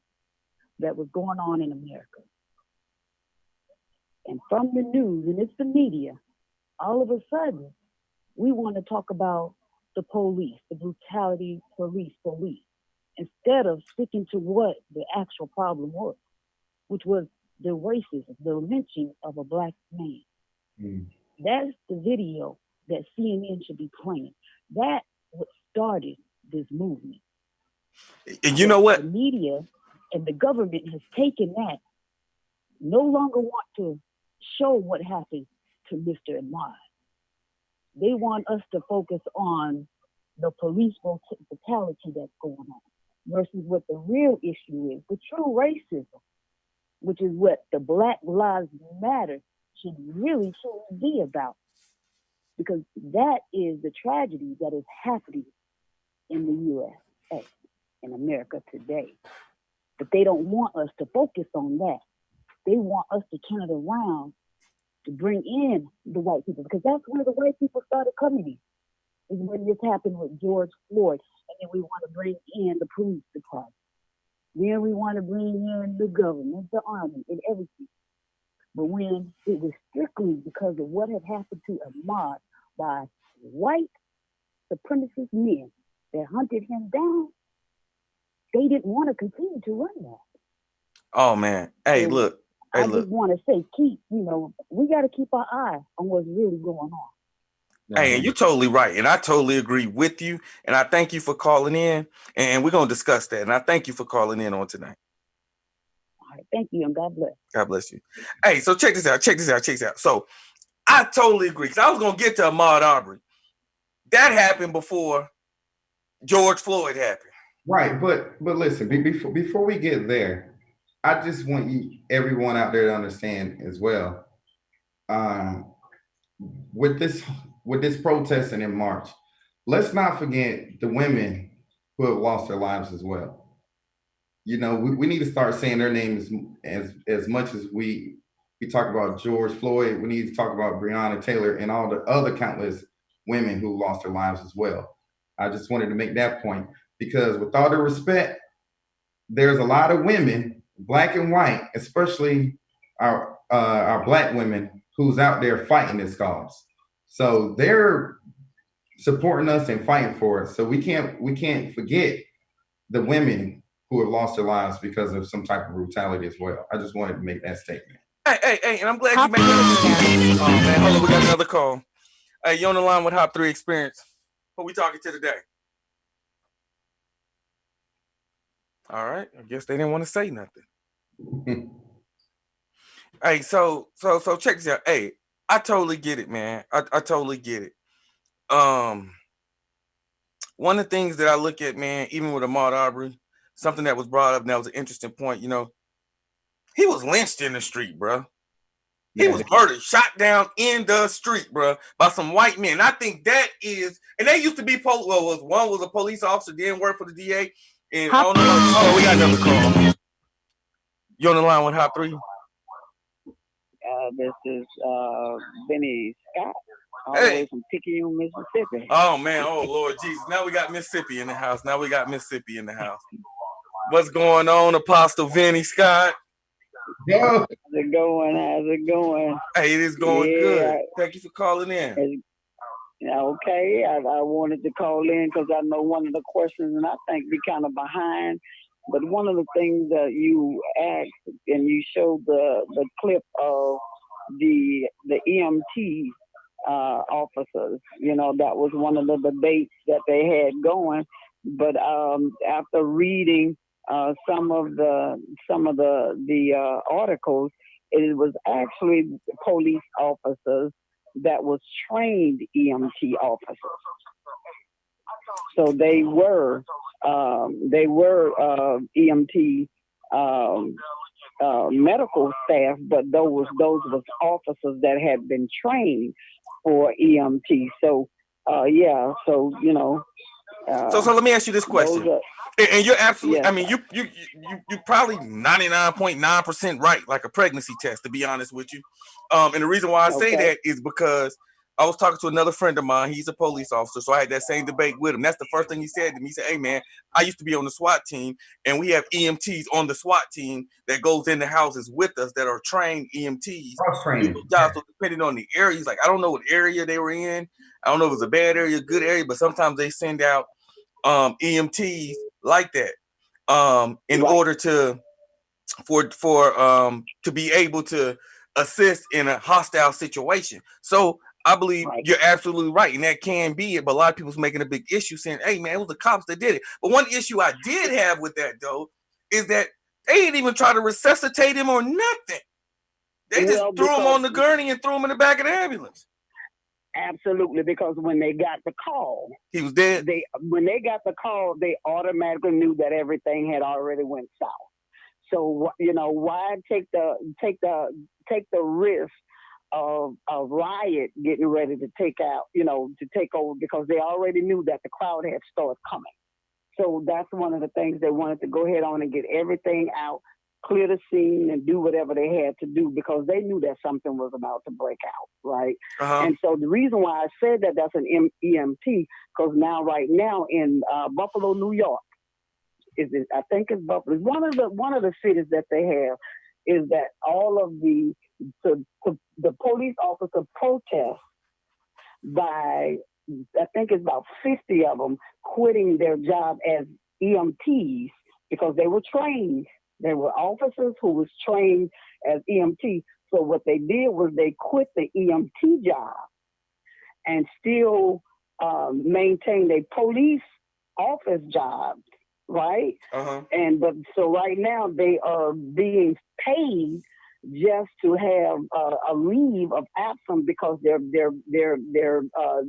that was going on in America. And from the news, and it's the media, all of a sudden, we want to talk about the police, the brutality, police, instead of sticking to what the actual problem was, which was the racism, the lynching of a Black man. That's the video that CNN should be playing. That's what started this movement. And you know what? The media and the government has taken that, no longer want to show what happened to Mr. Ahmaud. They want us to focus on the police brutality that's going on versus what the real issue is, the true racism, which is what the Black Lives Matter should really truly be about. Because that is the tragedy that is happening in the USA, in America today. But they don't want us to focus on that. They want us to turn it around to bring in the white people, because that's where the white people started coming in, is when this happened with George Floyd. And then we want to bring in the police department. Then we want to bring in the government, the army, and everything. But when it was strictly because of what had happened to Ahmaud by white supremacist men that hunted him down, they didn't want to continue to run that. Oh, man. Hey, So look. Hey, I look. just want to say, we got to keep our eye on what's really going on. Hey, and you're totally right. And I totally agree with you. And I thank you for calling in. And we're going to discuss that. And I thank you for calling in on tonight. All right, Thank you, and God bless. God bless you. Hey, so check this out. So I totally agree. Because I was going to get to Ahmaud Arbery. That happened before George Floyd happened. Right, but listen, before we get there, I just want everyone out there to understand as well. Um, with this protesting in March, let's not forget the women who have lost their lives as well. You know, we need to start saying their names as much as we talk about George Floyd. We need to talk about Breonna Taylor and all the other countless women who lost their lives as well. I just wanted to make that point because, with all due respect, there's a lot of women, black and white, especially our black women, who's out there fighting this cause. So they're supporting us and fighting for us. So we can't forget the women who have lost their lives because of some type of brutality as well. I just wanted to make that statement. Hey, and I'm glad you made that. Oh man, hold on, we got another call. Hey, you on the line with HOP3 Experience? Who we talking to today? All right, I guess they didn't want to say nothing. Hey, so check this out. Hey, I totally get it, man. I totally get it. One of the things that I look at, man, even with Ahmaud Arbery, something that was brought up, and that was an interesting point. You know, he was lynched in the street, bro. He was murdered, shot down in the street, bro, by some white men. I think that is, and they used to be one was a police officer, didn't work for the DA, and I don't know. Oh, we got another call. You on the line with HOP3? This is Benny Scott, all the way from Picayune, Mississippi. Oh man, oh Lord Jesus! Now we got Mississippi in the house. What's going on, Apostle Benny Scott? How's it going? Hey, it is going good. Thank you for calling in. Okay, I wanted to call in because I know one of the questions, and I think we kind of behind. But one of the things that you asked, and you showed the clip of the EMT officers. You know, that was one of the debates that they had going. But after reading some of the articles, it was actually police officers that was trained EMT officers. So they were EMT medical staff, but those was officers that had been trained for EMT. So so you know. So let me ask you this question. And you're absolutely, I mean, you probably 99.9% right, like a pregnancy test, to be honest with you. And the reason why I say that is because I was talking to another friend of mine. He's a police officer, so I had that same debate with him. That's the first thing he said to me. He said, "Hey, man, I used to be on the SWAT team, and we have EMTs on the SWAT team that goes in the houses with us that are trained EMTs. Jobs, so depending on the area, he's like, I don't know what area they were in. I don't know if it was a bad area, good area, but sometimes they send out EMTs like that in order to be able to assist in a hostile situation." So I believe you're absolutely right, and that can be it. But a lot of people's making a big issue saying, "Hey, man, it was the cops that did it." But one issue I did have with that though is that they didn't even try to resuscitate him or nothing. They just threw him on the gurney and threw him in the back of the ambulance. Absolutely, because when they got the call, he was dead. When they got the call, they automatically knew that everything had already went south. So you know, why take the risk of a riot getting ready to take over, because they already knew that the crowd had started coming. So that's one of the things they wanted to go ahead on and get everything out, clear the scene, and do whatever they had to do, because they knew that something was about to break out, right? And so the reason why I said that that's an EMT, because right now in Buffalo, New York, I think it's Buffalo. One of the cities that they have is that all of the police officer protests by, I think it's about 50 of them quitting their job as EMTs because they were trained. They were officers who was trained as EMT. So what they did was they quit the EMT job and still maintained a police office job right? Uh-huh. But so right now they are being paid just to have a leave of absence because they're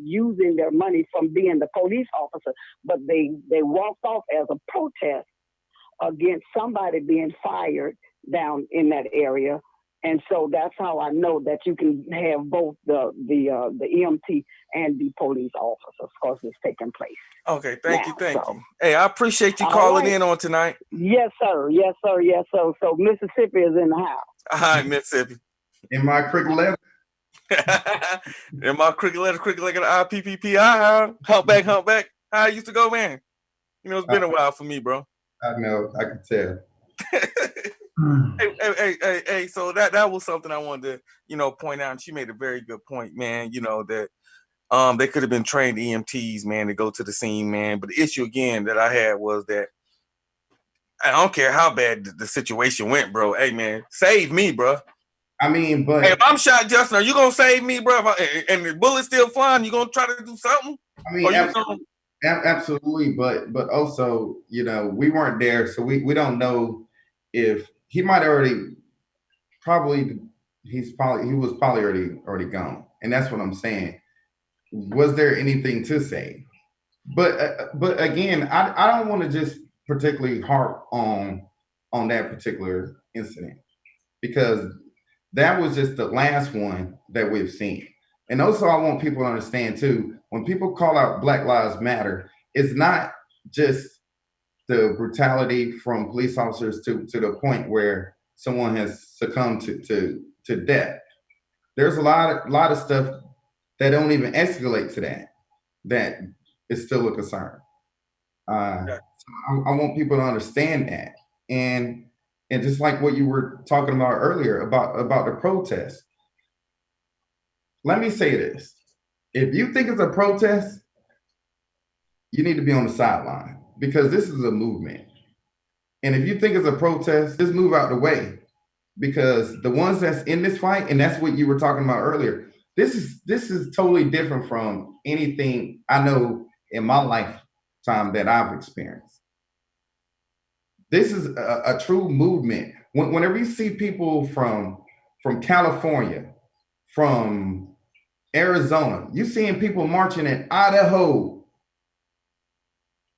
using their money from being the police officer, but they walked off as a protest against somebody being fired down in that area. And so that's how I know that you can have both the EMT and the police officers because it's taking place. Okay, thank you. Hey, I appreciate you calling in on tonight. Yes, sir. Yes, sir. Yes, sir. So Mississippi is in the house. All right, Mississippi. In my cricket letter. In my cricket letter, IPPPI. Humpback. How I used to go, man. You know, it's been a while for me, bro. I know. I can tell. Hey, so that was something I wanted to, point out. And she made a very good point, man, that they could have been trained EMTs, man, to go to the scene, man. But the issue again that I had was that I don't care how bad the situation went, bro. Hey, man, save me, bro. I mean, but hey, if I'm shot, Justin, are you gonna save me, bro? And the bullet's still flying, you gonna try to do something? I mean, absolutely, but also, we weren't there, so we don't know if he might already he was probably already gone, and that's what I'm saying. Was there anything to say? But again, I don't want to just particularly harp on that particular incident because that was just the last one that we've seen. And also I want people to understand too, when people call out Black Lives Matter, it's not just the brutality from police officers to the point where someone has succumbed to death. There's a lot of stuff that don't even escalate to that is still a concern. I want people to understand that. And just like what you were talking about earlier about the protest, let me say this. If you think it's a protest, you need to be on the sideline because this is a movement. And if you think it's a protest, just move out the way because the ones that's in this fight, and that's what you were talking about earlier, this is totally different from anything I know in my lifetime that I've experienced. This is a true movement. Whenever you see people from California, from Arizona, you're seeing people marching in Idaho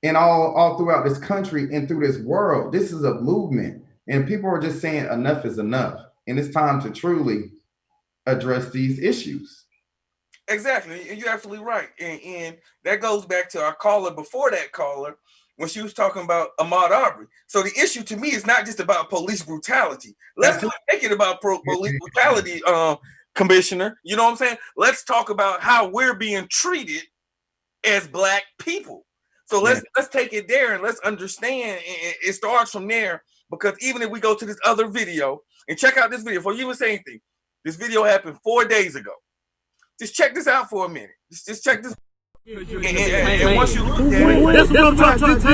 and all throughout this country and through this world. This is a movement, and people are just saying enough is enough, and it's time to truly address these issues. Exactly, you're absolutely right, and that goes back to our caller before that caller when she was talking about Ahmaud Arbery. So the issue to me is not just about police brutality. Let's not make it about police brutality, Commissioner. You know what I'm saying? Let's talk about how we're being treated as Black people. So let's take it there and let's understand. It starts from there because even if we go to this other video and check out this video before you even say anything, this video happened 4 days ago. Just check this out for a minute. Just check this. And once you look at it, that's what I'm trying to get.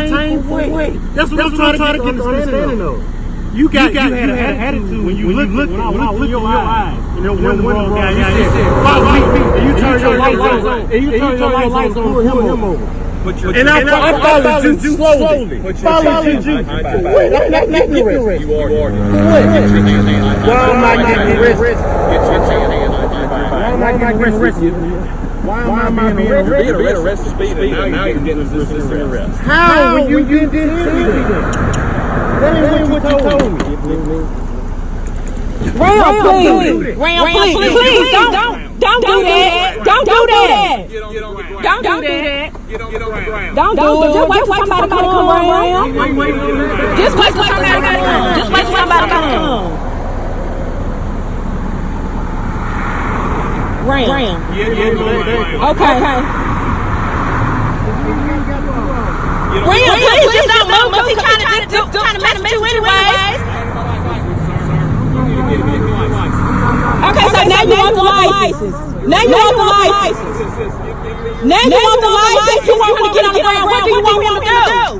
That's what I'm trying to get understanding of. You had an attitude when you looked when I looked in your eyes. And then when the wrong guy, you said, follow me. And you turned your lights on. And you turned your lights on, pull him over. And I followed you slowly. Followed you. Wait, I'm not getting arrested. You are. Why am I getting arrested? Why am I getting arrested? Why am I being arrested? Speeding. Now you're getting resistance arrest. How when you didn't tell me that? That ain't what you told me. Ram, please, don't do that. Don't do that. Don't do that. Don't do it. Just wait for somebody to come around. Just wait for somebody to come. Just wait for somebody to come. Ram. Okay. Ram, please just don't move. He's trying to mess with you anyways. Okay, so now you want the license. Now you want the license. Now you want the license. You want him to get on the ground. What do you want him to do?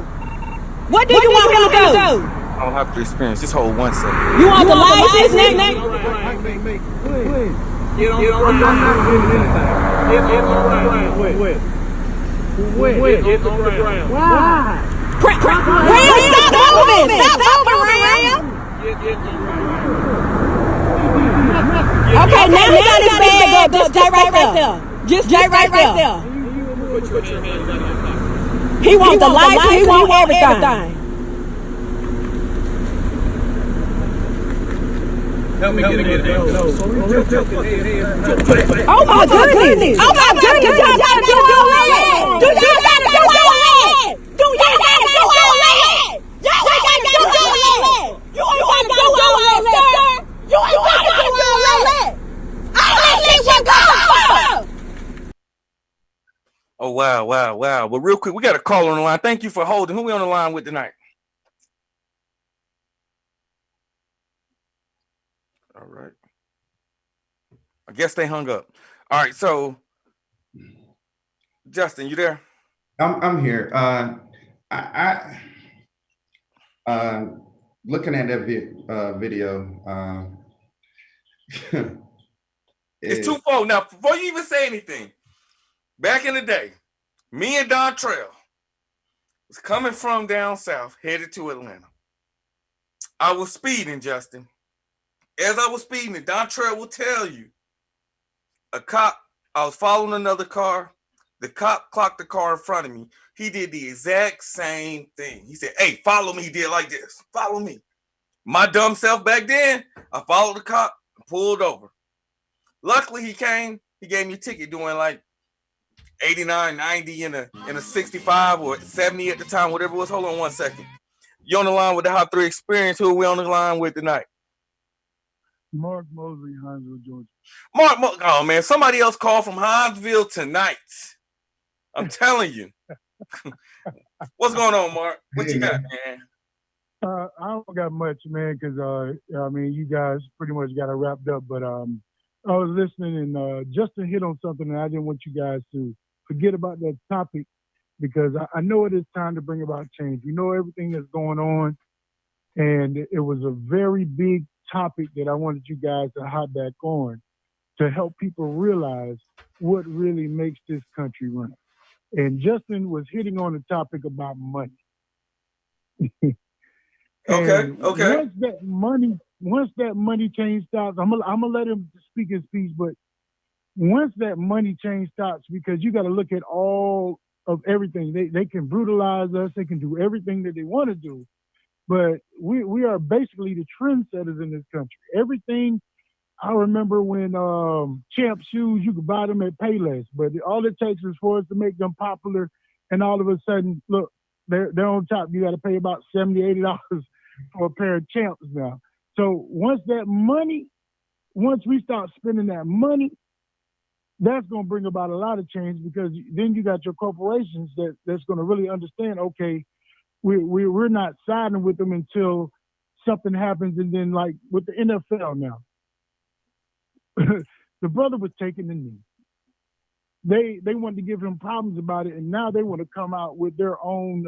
What do you want him to do? I don't have to experience. Just hold 1 second. You want the license? Get on the ground. Get on the ground. Why? Ram, stop moving! Stop moving, Ram! Okay, now he got his bag up. Just stay right there. Just stay right there. He wants the lights, he wants everything. Help me get it. Oh my goodness! Oh my goodness! Y'all gotta do all that! Do y'all gotta do all that? Do y'all gotta do all that? Y'all gotta do all that! You ain't gotta do all that, sir! You ain't gotta do all that! All that shit was gone! Oh, wow. But real quick, we got a caller on the line. Thank you for holding. Who we on the line with tonight? All right. I guess they hung up. All right, so Justin, you there? I'm here. I looking at that video. It's twofold. Now, before you even say anything, back in the day, me and Don Trail was coming from down south, headed to Atlanta. I was speeding, Justin. As I was speeding, and Don Trail will tell you, I was following another car. The cop clocked the car in front of me. He did the exact same thing. He said, hey, follow me. He did like this. Follow me. My dumb self back then, I followed the cop and pulled over. Luckily, he came. He gave me a ticket doing like 89, 90 in a 65 or 70 at the time, whatever it was. Hold on one second. You on the line with the HOP3 Experience. Who are we on the line with tonight? Mark Mosley, Hinesville, Georgia. Mark, oh man, somebody else called from Hinesville tonight. I'm telling you. What's going on, Mark? What you got, man? I don't got much, man, because I mean, you guys pretty much got it wrapped up. But I was listening, and Justin hit on something, and I didn't want you guys to forget about that topic, because I know it is time to bring about change. We know everything that's going on, and it was a very big topic that I wanted you guys to hop back on to help people realize what really makes this country run. And Justin was hitting on the topic about money. Okay. Once that money change starts, I'm gonna let him speak his piece, but once that money change starts, because you got to look at all of everything. They can brutalize us. They can do everything that they want to do. But we are basically the trendsetters in this country. Everything, I remember when Champ shoes, you could buy them at Payless, but all it takes is for us to make them popular, and all of a sudden, look, they're on top. You got to pay about $70, $80 for a pair of Champs now. So once we start spending that money, that's going to bring about a lot of change, because then you got your corporations that's going to really understand, okay, we're not siding with them until something happens. And then, like with the NFL now, the brother was taking the knee. They wanted to give him problems about it, and now they want to come out with their own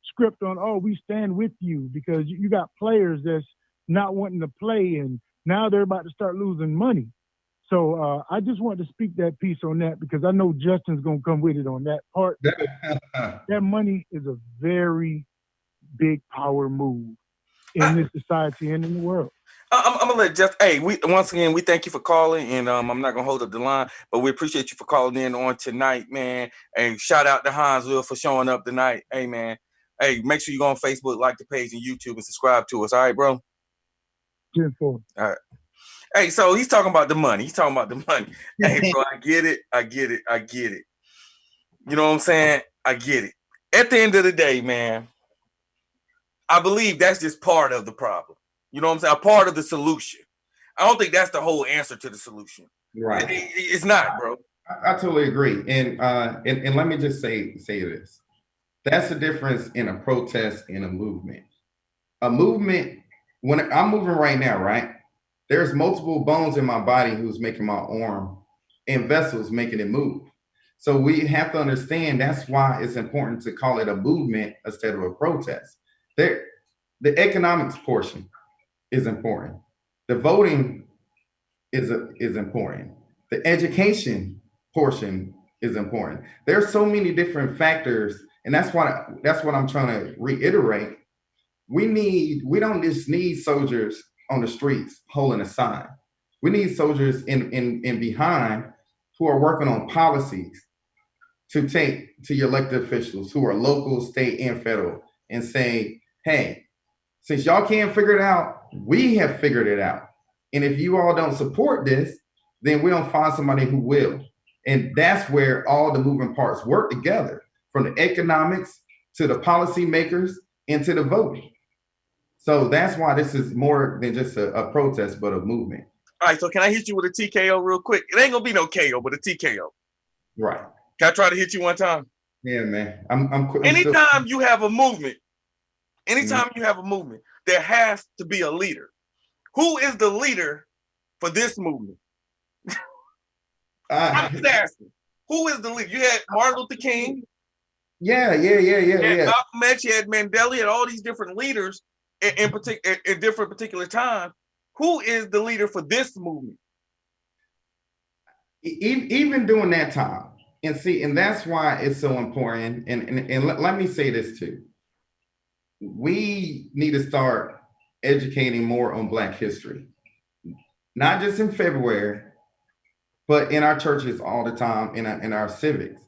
script on, oh, we stand with you, because you got players that's not wanting to play, and now they're about to start losing money. So I just wanted to speak that piece on that, because I know Justin's going to come with it on that part. That money is a very big power move in this society and in the world. I'm gonna let Jeff. Hey, once again we thank you for calling, and I'm not gonna hold up the line, but we appreciate you for calling in on tonight, man. And shout out to Hinesville for showing up tonight. Hey, man. Hey, make sure you go on Facebook, like the page, and YouTube, and subscribe to us. All right, bro. 10-4. All right. Hey, so he's talking about the money. Hey, bro, I get it. You know what I'm saying? I get it. At the end of the day, man, I believe that's just part of the problem. You know what I'm saying? A part of the solution. I don't think that's the whole answer to the solution. Right. It's not, bro. I totally agree. And let me just say this. That's the difference in a protest and a movement. A movement, when I'm moving right now, right? There's multiple bones in my body who's making my arm and vessels making it move. So we have to understand that's why it's important to call it a movement instead of a protest. The economics portion is important. The voting is important. The education portion is important. There's so many different factors And that's what I'm trying to reiterate. We don't just need soldiers on the streets holding a sign. We need soldiers in behind who are working on policies to take to your elected officials who are local, state, and federal and say, hey, since y'all can't figure it out, we have figured it out. And if you all don't support this, then we'll find somebody who will. And that's where all the moving parts work together, from the economics to the policymakers and to the voting. So that's why this is more than just a protest, but a movement. All right, so can I hit you with a TKO real quick? It ain't gonna be no KO, but a TKO. Right. Can I try to hit you one time? Yeah, man. Anytime you have a movement, you have a movement, there has to be a leader. Who is the leader for this movement? I'm just asking. Who is the leader? You had Martin Luther King. Yeah. Malcolm X, you had Mandela, you had all these different leaders in different particular times. Who is the leader for this movement? Even during that time. And that's why it's so important. And let me say this too. We need to start educating more on Black history, not just in February, but in our churches all the time, in our civics.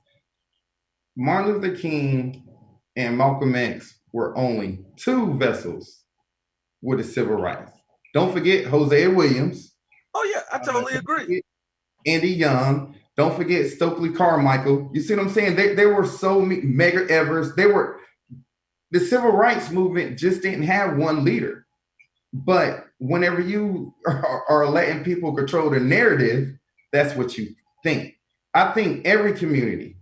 Martin Luther King and Malcolm X were only two vessels with the civil rights. Don't forget Hosea Williams. Oh yeah, I totally agree. Andy Young. Don't forget Stokely Carmichael. You see what I'm saying? They were so Medgar Evers. The civil rights movement just didn't have one leader. But whenever you are letting people control the narrative, that's what you think. I think every community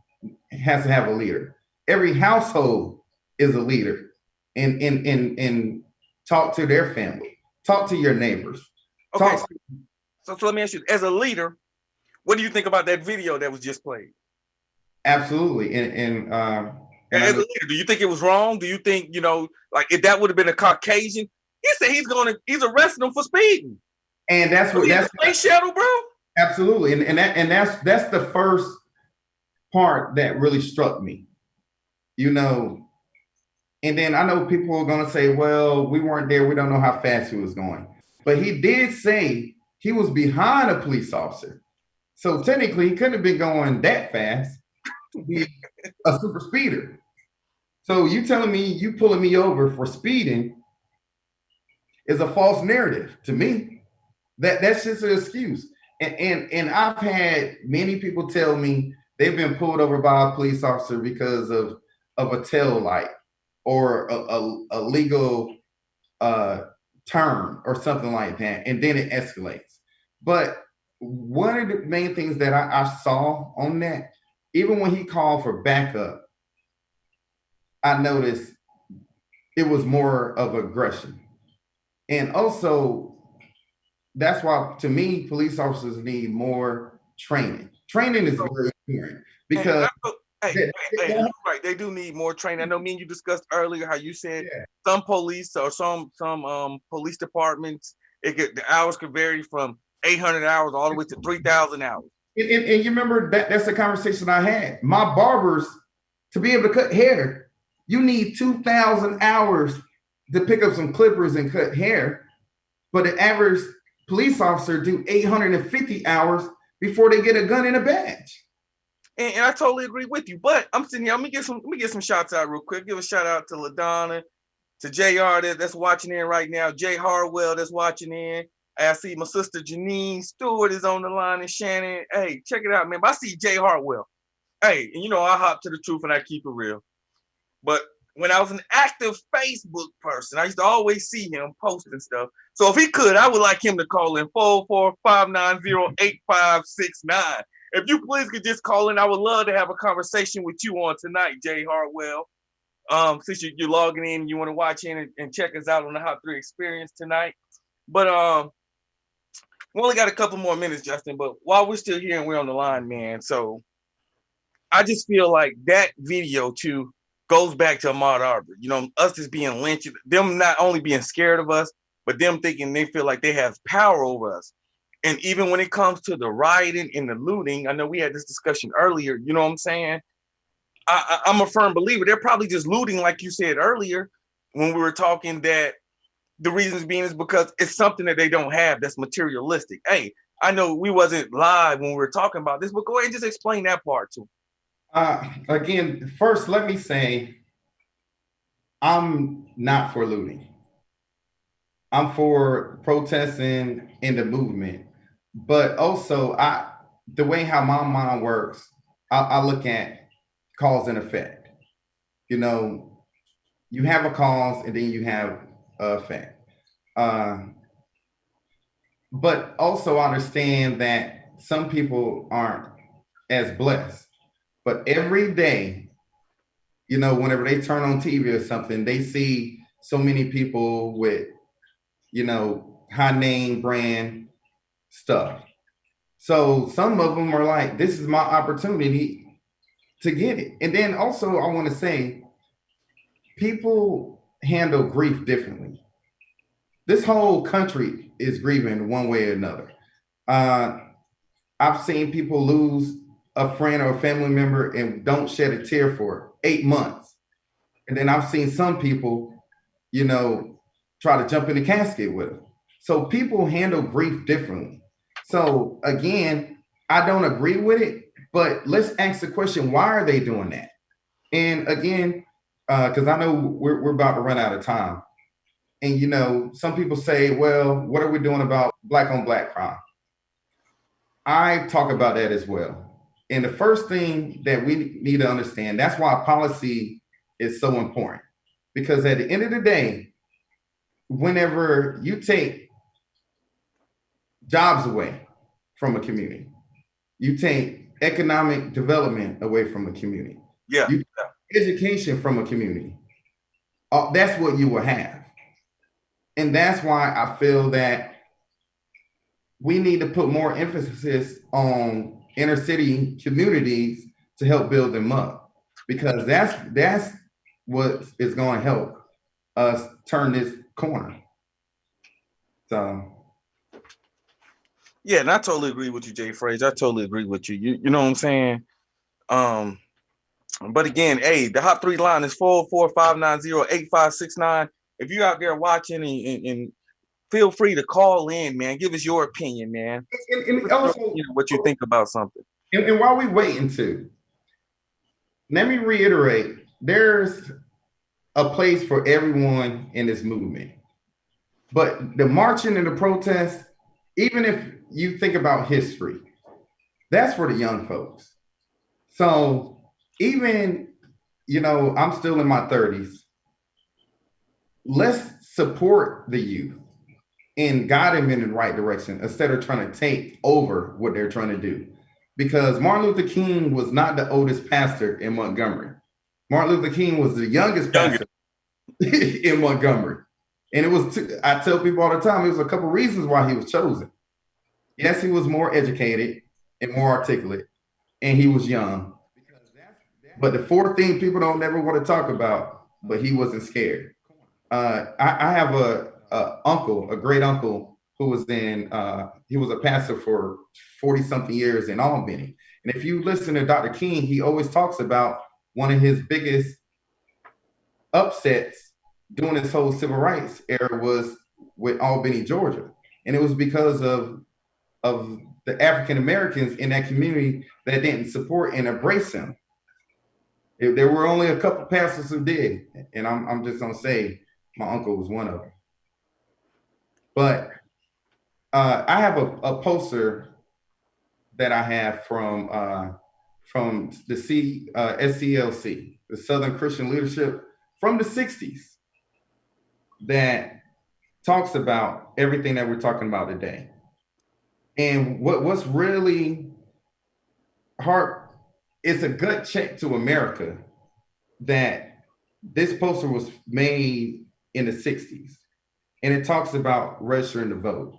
has to have a leader. Every household is a leader. And talk to their family. Talk to your neighbors. Okay. So let me ask you, as a leader, what do you think about that video that was just played? Absolutely. And as a leader, do you think it was wrong? Do you think, like if that would have been a Caucasian, he said he's arresting him for speeding. And that's what that's Space Shuttle, bro. Absolutely. And that's the first part that really struck me. And then I know people are gonna say, well, we weren't there, we don't know how fast he was going. But he did say he was behind a police officer. So technically he couldn't have been going that fast to be a super speeder. So you telling me you pulling me over for speeding is a false narrative to me. That's just an excuse. And I've had many people tell me they've been pulled over by a police officer because of a tail light or a legal term or something like that, and then it escalates. But one of the main things that I saw on that, even when he called for backup, I noticed it was more of aggression. And also, that's why, to me, police officers need more training. Training is very important because you're right. They do need more training. I know me and you discussed earlier how you said some police or some police departments, the hours could vary from 800 hours all the way to 3,000 hours. And you remember that's the conversation I had. My barbers, to be able to cut hair, you need 2,000 hours to pick up some clippers and cut hair. But the average police officer do 850 hours before they get a gun and a badge. And I totally agree with you. But I'm sitting here. Let me get some shots out real quick. Give a shout out to LaDonna, to JR that's watching in right now, Jay Harwell that's watching in. I see my sister Janine Stewart is on the line, and Shannon. Hey, check it out, man. I see Jay Hartwell. Hey, and I hop to the truth and I keep it real. But when I was an active Facebook person, I used to always see him posting stuff. So if he could, I would like him to call in 445908569. If you please could just call in, I would love to have a conversation with you on tonight, Jay Hartwell. Since you're logging in, you want to watch in and check us out on the HOP3 Experience tonight. But we only got a couple more minutes, Justin. But while we're still here and we're on the line, man, so I just feel like that video too goes back to Ahmaud Arbery. Us just being lynched, them not only being scared of us, but them thinking they feel like they have power over us. And even when it comes to the rioting and the looting, I know we had this discussion earlier, you know what I'm saying? I'm a firm believer. They're probably just looting, like you said earlier when we were talking, that the reasons being is because it's something that they don't have that's materialistic. Hey, I know we wasn't live when we were talking about this, but go ahead and just explain that part too. Again, first, let me say, I'm not for looting. I'm for protesting in the movement, but also the way how my mind works, I look at cause and effect. You know, you have a cause and then you have a effect. But also understand that some people aren't as blessed. But every day, you know, whenever they turn on TV or something, they see so many people with, you know, high name brand stuff. So some of them are like, this is my opportunity to get it. And then also, I want to say, people handle grief differently. This whole country is grieving one way or another. Uh, I've seen people lose a friend or a family member and don't shed a tear for 8 months. And then I've seen some people, you know, try to jump in the casket with them. So people handle grief differently. So again, I don't agree with it, but let's ask the question, why are they doing that? And again, because I know we're about to run out of time. And you know, some people say, well, what are we doing about black on black crime? I talk about that as well. And the first thing that we need to understand, that's why policy is so important. Because at the end of the day, whenever you take jobs away from a community, you take economic development away from a community, Yeah. you take education from a community, that's what you will have. And that's why I feel that we need to put more emphasis on inner city communities to help build them up, because that's what is going to help us turn this corner. So yeah, and I totally agree with you, Jay Frazier. I totally agree with you. You know what I'm saying? But again, hey, the Hop 3 line is 445908569. If you're out there watching, and feel free to call in, man. Give us your opinion, man. And also, what you think about something. And while we waiting to, let me reiterate, there's a place for everyone in this movement. But the marching and the protest, even if you think about history, that's for the young folks. So even, you know, I'm still in my 30s. Let's support the youth and guide them in the right direction instead of trying to take over what they're trying to do. Because Martin Luther King was not the oldest pastor in Montgomery. Martin Luther King was the youngest pastor in Montgomery. And it was, I tell people all the time, it was a couple of reasons why he was chosen. Yes, he was more educated and more articulate, and he was young. But the fourth thing people don't never want to talk about, but he wasn't scared. I have a uncle, a great uncle, who was he was a pastor for 40 something years in Albany. And if you listen to Dr. King, he always talks about one of his biggest upsets during this whole civil rights era was with Albany, Georgia. And it was because of the African Americans in that community that didn't support and embrace him. There were only a couple pastors who did. And I'm just gonna say my uncle was one of them. But I have a poster that I have from the SCLC, the Southern Christian Leadership, from the 60s, that talks about everything that we're talking about today. And what's really hard, it's a gut check to America that this poster was made in the 60s. And it talks about registering to vote.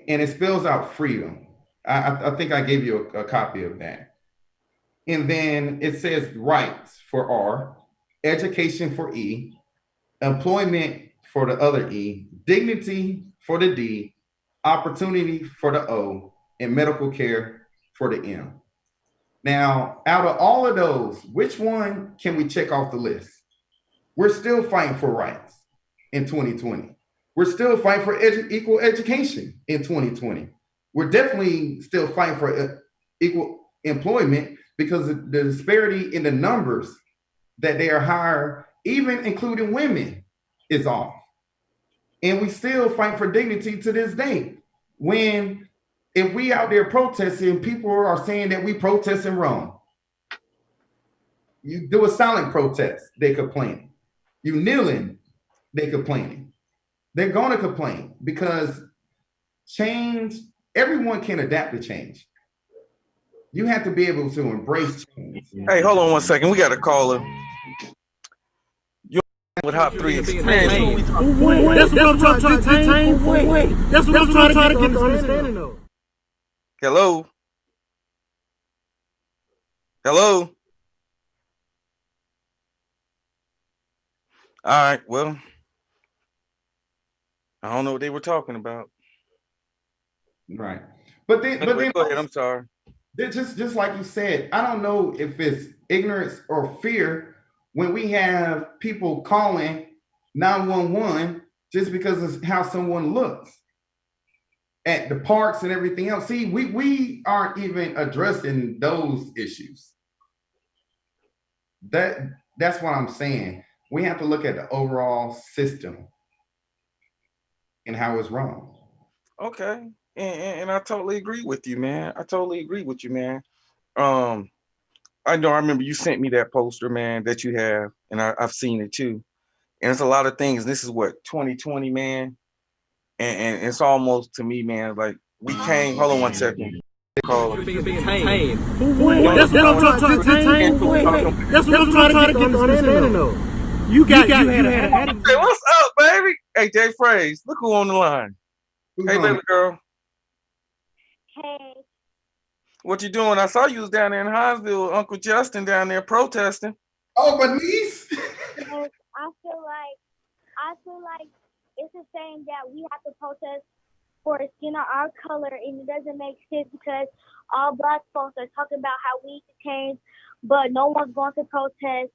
And it spells out freedom. I think I gave you a copy of that. And then it says rights for R, education for E, employment for the other E, dignity for the D, opportunity for the O, and medical care for the M. Now, out of all of those, which one can we check off the list? We're still fighting for rights in 2020. We're still fighting for equal education in 2020. We're definitely still fighting for equal employment because the disparity in the numbers that they are hired, even including women, is off. And we still fight for dignity to this day. When if we out there protesting, people are saying that we protesting wrong. You do a silent protest, they complaining. You kneeling, they complaining. They're gonna complain because change, everyone can adapt to change. You have to be able to embrace change. Hey, hold on one second. We got a caller. You're with HOP3 Experience. That's what I'm trying to get. That's what I'm trying to get the understanding of. Hello. Hello. All right. Well, I don't know what they were talking about. Right. But then go ahead. I'm sorry. Just like you said, I don't know if it's ignorance or fear when we have people calling 911 just because of how someone looks at the parks and everything else. See, we aren't even addressing those issues. That's what I'm saying. We have to look at the overall system and how it's wrong. Okay. And I totally agree with you, man. I totally agree with you, man. I know I remember you sent me that poster, man, that you have, and I've seen it too. And it's a lot of things. This is what, 2020, man. And it's almost to me, man, like we came, hold on one second. Call it. That's what I'm trying to get. That's what I'm trying to get the understanding of. You had an attitude. Hey, what's up, baby? Hey, Jay Phrase, look who on the line. Hey, baby girl. Hey. What you doing? I saw you was down there in Hinesville, Uncle Justin down there protesting. Oh, my niece. I feel like it's a saying that we have to protest for skin of our color, and it doesn't make sense because all black folks are talking about how we need to change, but no one's going to protest.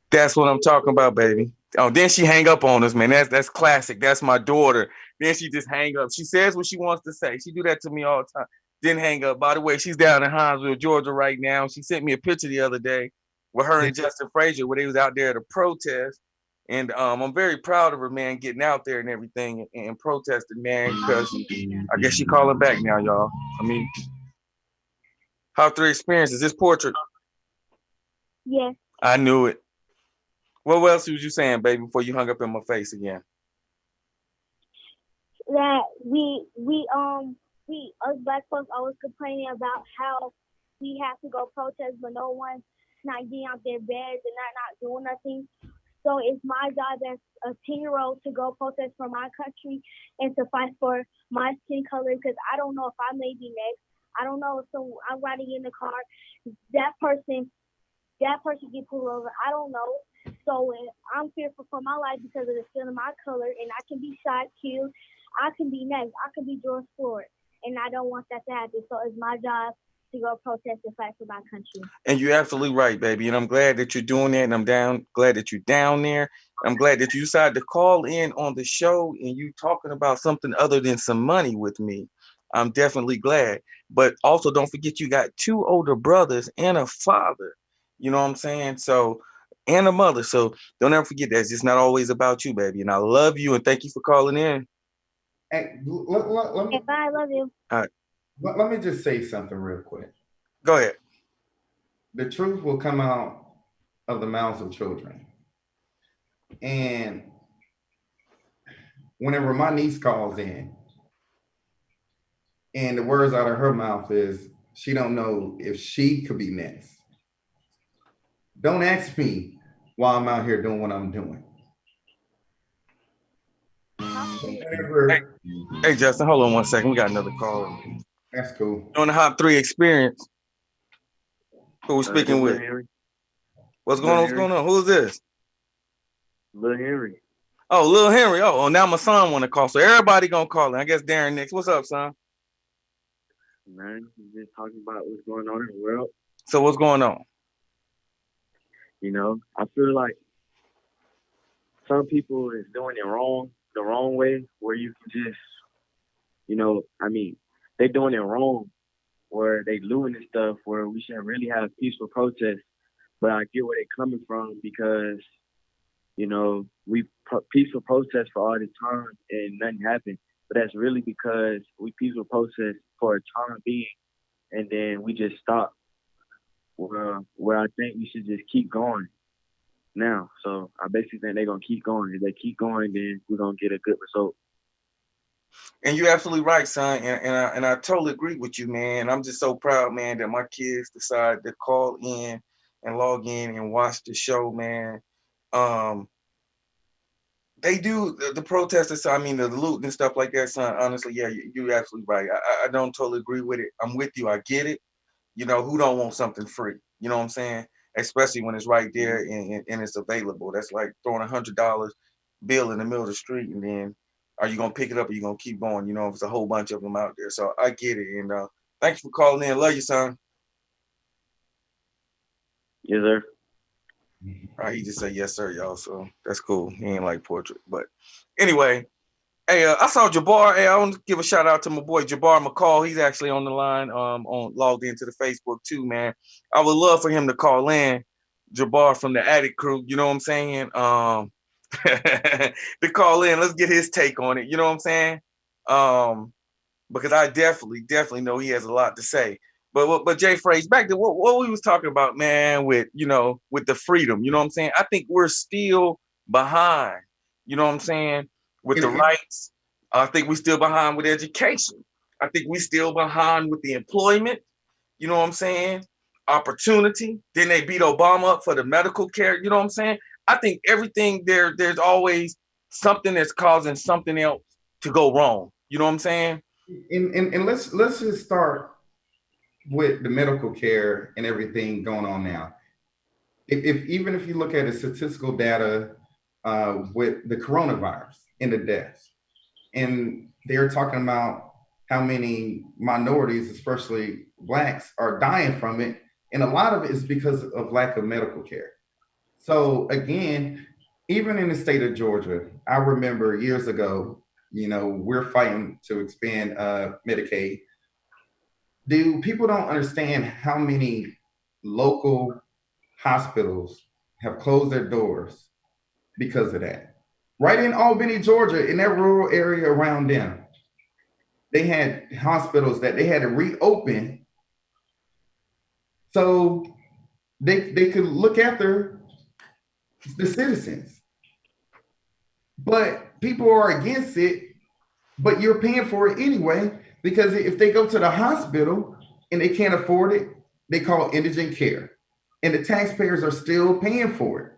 That's what I'm talking about, baby. Oh, then she hang up on us, man. That's classic. That's my daughter. Then she just hang up. She says what she wants to say. She do that to me all the time. Then hang up. By the way, she's down in Hinesville, Georgia right now. She sent me a picture the other day with her and Justin Frasier where they was out there to protest. And I'm very proud of her, man, getting out there and everything and protesting, man, because I guess she calling back now, y'all. I mean, HOP3 Experience is this portrait? Yes. I knew it. What else was you saying, baby, before you hung up in my face again? That we us black folks always complaining about how we have to go protest, but no one's not getting out their beds and not doing nothing. So it's my job as a 10-year-old to go protest for my country and to fight for my skin color because I don't know if I may be next. I don't know if I'm riding in the car, that person get pulled over. I don't know. So I'm fearful for my life because of the skin of my color, and I can be shot, killed. I can be next. I can be George Floyd, and I don't want that to happen. So it's my job to go protest and fight for my country. And you're absolutely right, baby. And I'm glad that you're doing that. And glad that you're down there. I'm glad that you decided to call in on the show and you talking about something other than some money with me. I'm definitely glad. But also don't forget you got 2 older brothers and a father. You know what I'm saying? So, and a mother. So don't ever forget that. It's just not always about you, baby. And I love you and thank you for calling in. Hey, let me, bye, I love you. All right. Let me just say something real quick. Go ahead. The truth will come out of the mouths of children. And whenever my niece calls in, and the words out of her mouth is, she don't know if she could be next. Don't ask me why I'm out here doing what I'm doing. Hey, Justin, hold on one second. We got another call. That's cool. On the HOP3 Experience. Who we speaking with? What's going on? Who's this? Lil Henry. Oh, Lil Henry. Oh, now my son want to call. So everybody gonna call in. I guess Darren next. What's up, son? Man, just talking about what's going on in the world. So what's going on? You know, I feel like some people is doing it the wrong way, where you can just, you know, I mean, they doing it wrong, where they looting and stuff, where we should really have peaceful protests. But I get where they're coming from because, you know, we peaceful protest for all the time and nothing happened. But that's really because we peaceful protest for a time being, and then we just stop. Where I think we should just keep going now. So I basically think they're gonna keep going. If they keep going, then we're gonna get a good result. And you're absolutely right, son. And I totally agree with you, man. I'm just so proud, man, that my kids decided to call in and log in and watch the show, man. They do the protesters. I mean, the loot and stuff like that, son. Honestly, yeah, you're absolutely right. I don't totally agree with it. I'm with you. I get it. You know, who don't want something free? You know what I'm saying? Especially when it's right there and it's available. That's like throwing $100 bill in the middle of the street, and then are you gonna pick it up or you gonna keep going? You know, if it's a whole bunch of them out there. So I get it. And thanks for calling in. Love you, son. Yes, sir. All right, he just said yes, sir, y'all. So that's cool. He ain't like portrait, but anyway. Hey, I saw Jabbar. Hey, I want to give a shout out to my boy Jabbar McCall. He's actually on the line, on logged into the Facebook too, man. I would love for him to call in, Jabbar from the Addict Crew. You know what I'm saying? To call in. Let's get his take on it. You know what I'm saying? Because I definitely know he has a lot to say. But Jay Fraze, back to what we was talking about, man, with with the freedom. You know what I'm saying? I think we're still behind. You know what I'm saying? With the rights. I think we're still behind with education. I think we're still behind with the employment. You know what I'm saying? Opportunity. Then they beat Obama up for the medical care. You know what I'm saying? I think everything there's always something that's causing something else to go wrong. You know what I'm saying? And let's just start with the medical care and everything going on now. If even if you look at the statistical data with the coronavirus and the deaths, and they're talking about how many minorities, especially blacks, are dying from it, and a lot of it is because of lack of medical care. So again, even in the state of Georgia, I remember years ago, we're fighting to expand Medicaid. People don't understand how many local hospitals have closed their doors because of that. Right in Albany, Georgia, in that rural area around them, they had hospitals that they had to reopen so they could look after the citizens. But people are against it, but you're paying for it anyway, because if they go to the hospital and they can't afford it, they call indigent care. And the taxpayers are still paying for it.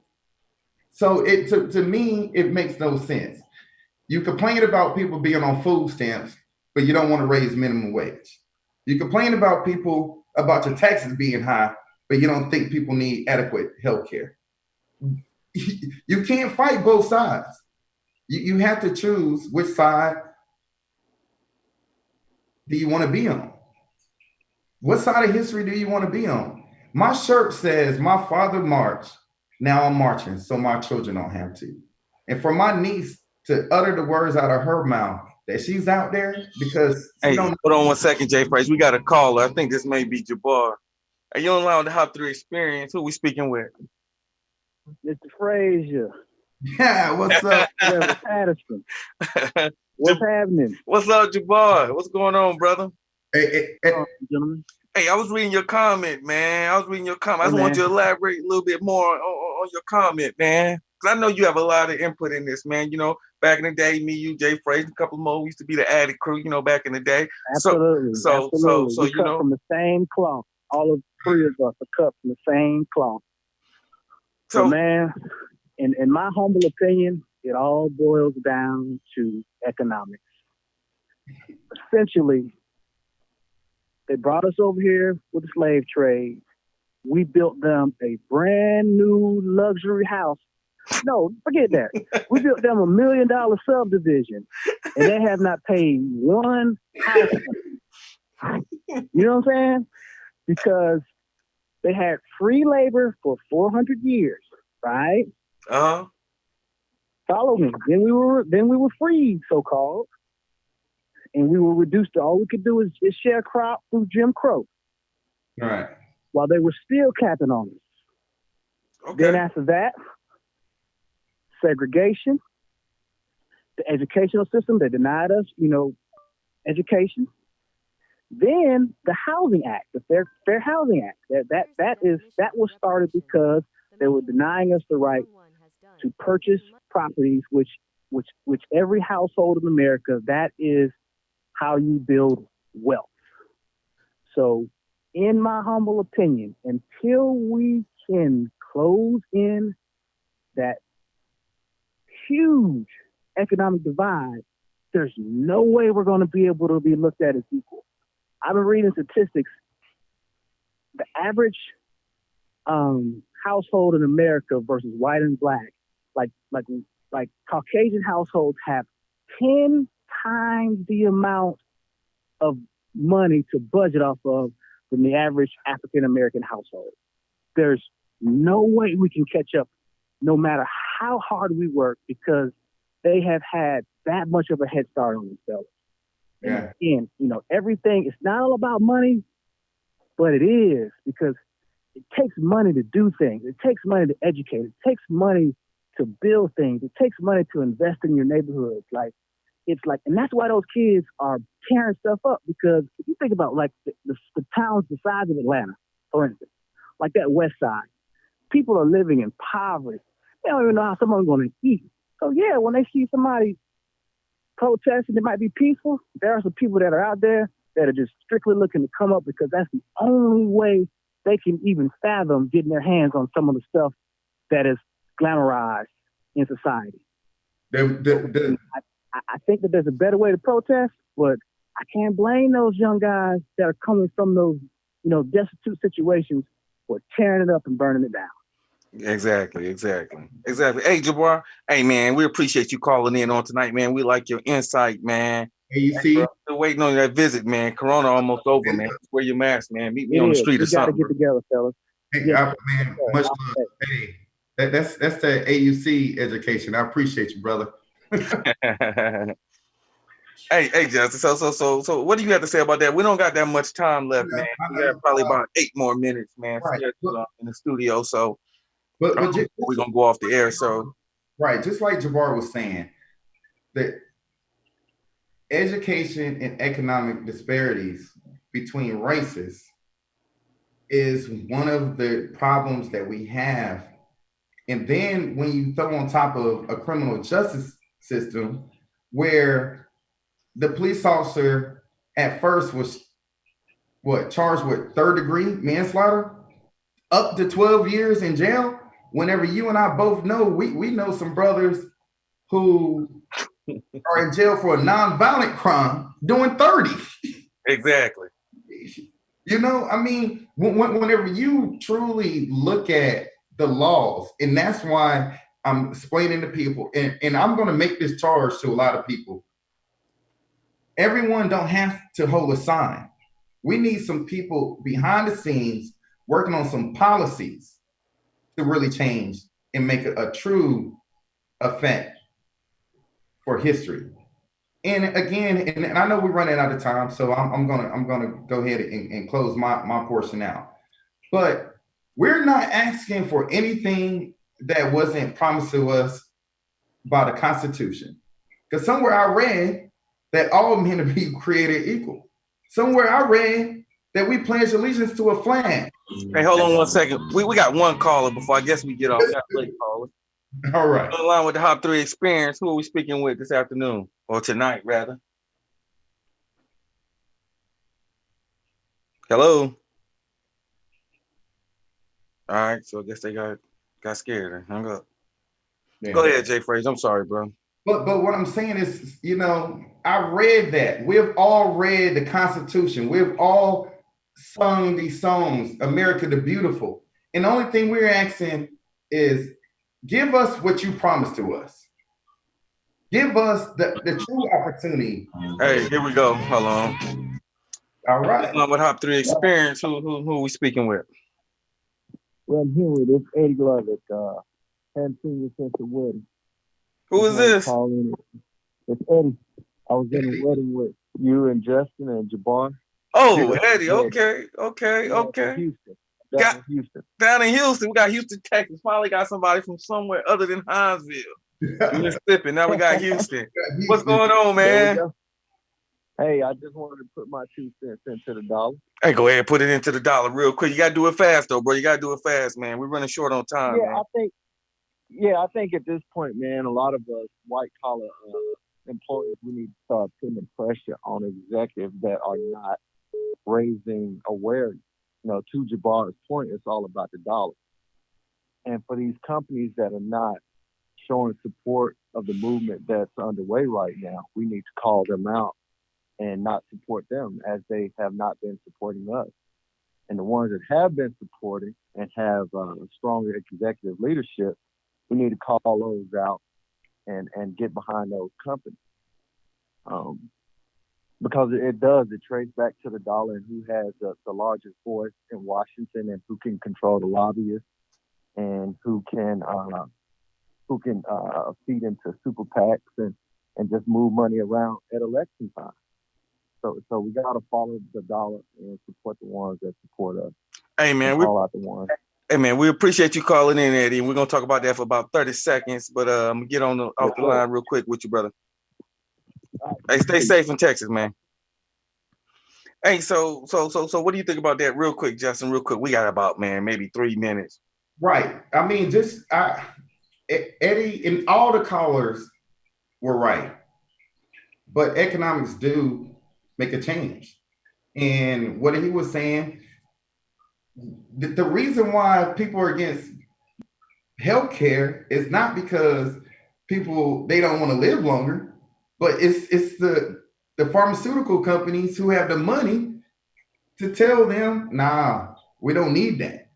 So to me, it makes no sense. You complain about people being on food stamps, but you don't want to raise minimum wage. You complain about your taxes being high, but you don't think people need adequate health care. You can't fight both sides. You have to choose which side do you want to be on. What side of history do you want to be on? My shirt says, "My father marched, now I'm marching, so my children don't have to." And for my niece to utter the words out of her mouth that she's out there because hey, hold on 1 second, Jay Price. We got a caller. I think this may be Jabbar. Are you on the HOP3 Experience? Who we speaking with? Mr. Frasier. Yeah, what's up? Patterson. What's happening? What's up, Jabbar? What's going on, brother? Hey, gentlemen. Hey, I was reading your comment, man. I just want you to elaborate a little bit more on your comment, man. Because I know you have a lot of input in this, man. Back in the day, me, you, Jay Fraze, a couple more, we used to be the Addict Crew, back in the day. Absolutely. So we cut from the same cloth. All of three of us are cut from the same cloth. So, man, in my humble opinion, it all boils down to economics. Essentially, they brought us over here with the slave trade. We built them a brand new luxury house. No, forget that. We built them $1 million subdivision, and they have not paid one house. You know what I'm saying? Because they had free labor for 400 years, right? Follow me. Then we were free, so called, and we were reduced to all we could do is sharecrop through Jim Crow. Right. While they were still capping on us. Okay. Then after that, segregation, the educational system, they denied us, education. Then the Housing Act, the Fair Housing Act, that was started because they were denying us the right to purchase properties, which every household in America, that is how you build wealth. So, in my humble opinion, until we can close in that huge economic divide, there's no way we're going to be able to be looked at as equal. I've been reading statistics. The average household in America versus white and black, like Caucasian households have 10 times the amount of money to budget off of than the average African American household. There's no way we can catch up, no matter how hard we work, because they have had that much of a head start on themselves. Yeah. And everything, it's not all about money, but it is, because it takes money to do things. It takes money to educate. It takes money to build things. It takes money to invest in your neighborhoods. And that's why those kids are tearing stuff up, because if you think about the towns the size of Atlanta, for instance, like that West Side, people are living in poverty. They don't even know how someone's going to eat. So yeah, when they see somebody protesting, it might be peaceful. There are some people that are out there that are just strictly looking to come up because that's the only way they can even fathom getting their hands on some of the stuff that is glamorized in society. I think that there's a better way to protest, but I can't blame those young guys that are coming from those, destitute situations for tearing it up and burning it down. Exactly. Hey, Jabbar. Hey, man, we appreciate you calling in on tonight, man. We like your insight, man. Hey, you see? Still waiting on that visit, man. Corona almost over, man. Wear your mask, man. Meet me on the street or something. We got to get together, fellas. Hey, man, much love. Hey, that's the AUC education. I appreciate you, brother. Hey, Justin. So, what do you have to say about that? We don't got that much time left, man. We got probably about 8 more minutes, man. Right. In the studio, so but we're gonna go off the air. So, right, just like Jabbar was saying, that education and economic disparities between races is one of the problems that we have. And then when you throw on top of a criminal justice system where the police officer at first was charged with 3rd-degree manslaughter, up to 12 years in jail, whenever you and I both know, we know some brothers who are in jail for a nonviolent crime doing 30. Exactly. I mean, whenever you truly look at the laws, and that's why I'm explaining to people, and I'm going to make this charge to a lot of people. Everyone don't have to hold a sign. We need some people behind the scenes working on some policies to really change and make a true effect for history. And again, and I know we're running out of time, so I'm gonna go ahead and close my portion out. But we're not asking for anything that wasn't promised to us by the Constitution. Because somewhere I read that all men are be created equal. Somewhere I read that we pledge allegiance to a flag. Hey, hold on 1 second. We got one caller before I guess we get off. That late caller. All right. On the line with the HOP3 Experience. Who are we speaking with this afternoon? Or tonight, rather? Hello? All right, so I guess they got scared and hung up. Yeah. Go ahead, Jay Fraser. I'm sorry, bro. But what I'm saying is, I read that. We've all read the Constitution. We've all sung these songs, America the Beautiful. And the only thing we're asking is, give us what you promised to us. Give us the true opportunity. Hey, here we go. Hold on. All right. With HOP3 Experience, who we speaking with? Well, I'm here with this Eddie Glovick. Hadn't seen you since the wedding. Who is this? It's Eddie. I was in a wedding with you and Justin and Jabbar. Oh, Eddie. Okay. Houston. Down in Houston. We got Houston, Texas. Finally got somebody from somewhere other than Hinesville. Mississippi. Now we got Houston. What's going on, man? Hey, I just wanted to put my 2 cents into the dollar. Hey, go ahead, put it into the dollar real quick. You gotta do it fast though, bro. You gotta do it fast, man. We're running short on time, man. I think at this point, man, a lot of us white collar employers, we need to start putting pressure on executives that are not raising awareness. You know, to Jabbar's point, it's all about the dollar. And for these companies that are not showing support of the movement that's underway right now, we need to call them out and not support them as they have not been supporting us. And the ones that have been supporting and have stronger executive leadership, we need to call those out and get behind those companies. Because it traces back to the dollar and who has the largest voice in Washington and who can control the lobbyists and who can feed into super PACs and just move money around at election time. So we got to follow the dollar and support the ones that support us. Hey, man, we appreciate you calling in, Eddie, and we're going to talk about that for about 30 seconds, but I'm going to get off the line real quick with you, brother. Hey, stay safe in Texas, man. Hey, so what do you think about that real quick, Justin, real quick? We got about, maybe 3 minutes. Right. I mean, Eddie and all the callers were right, but economics do make a change. And what he was saying, the reason why people are against healthcare is not because they don't want to live longer, but it's the pharmaceutical companies who have the money to tell them, nah, we don't need that.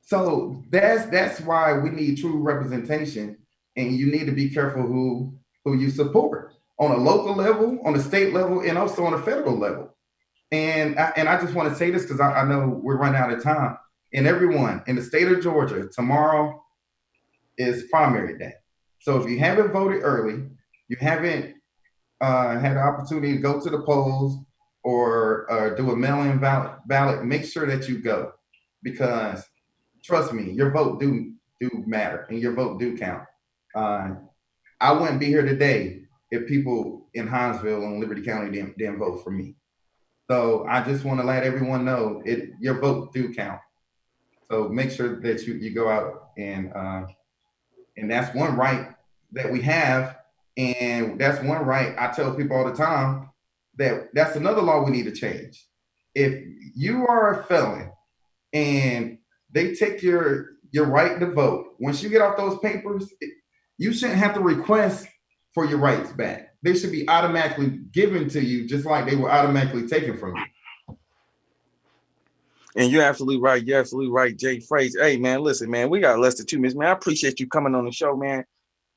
So that's why we need true representation, and you need to be careful who you support on a local level, on a state level, and also on a federal level. And I just want to say this because I know we're running out of time. And everyone in the state of Georgia, tomorrow is primary day. So if you haven't voted early, you haven't had the opportunity to go to the polls or do a mail-in ballot, make sure that you go, because trust me, your vote do matter and your vote do count. I wouldn't be here today if people in Hinesville and Liberty County didn't vote for me. So I just want to let everyone know your vote do count. So make sure that you go out and that's one right that we have. And that's one right I tell people all the time that's another law we need to change. If you are a felon and they take your right to vote, once you get off those papers, you shouldn't have to request for your rights back. They should be automatically given to you, just like they were automatically taken from you. And you're absolutely right. You're absolutely right, Jay Frazier. Hey, man, listen, man, we got less than 2 minutes, man. I appreciate you coming on the show, man.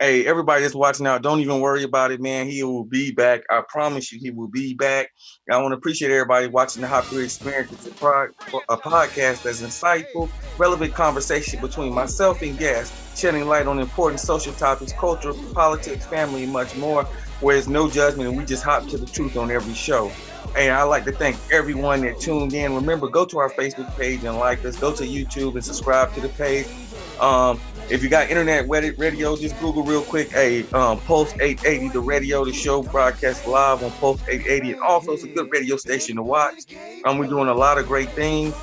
Hey, everybody that's watching out, don't even worry about it, man. He will be back. I promise you he will be back. I want to appreciate everybody watching the HOP3 Experience. It's a podcast that's insightful, relevant conversation between myself and guests, shedding light on important social topics, culture, politics, family, and much more, where there's no judgment and we just hop to the truth on every show. And I'd like to thank everyone that tuned in. Remember, go to our Facebook page and like us. Go to YouTube and subscribe to the page. If you got internet radio, just Google real quick. Pulse 880, the radio, the show broadcast live on Pulse 880. And also, it's a good radio station to watch. We're doing a lot of great things.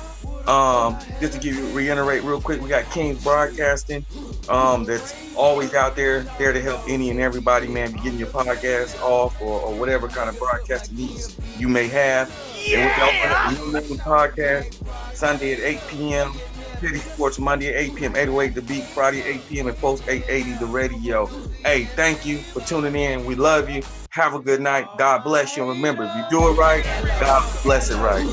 Just to reiterate real quick, we got King's Broadcasting that's always out there to help any and everybody, man, be getting your podcast off or whatever kind of broadcasting needs you may have. Yeah. And we also have a podcast Sunday at 8 p.m. City Sports Monday at 8 p.m. 808 The Beat, Friday at 8 p.m. and Post 880 The Radio. Hey, thank you for tuning in. We love you. Have a good night. God bless you. And remember, if you do it right, God bless it right.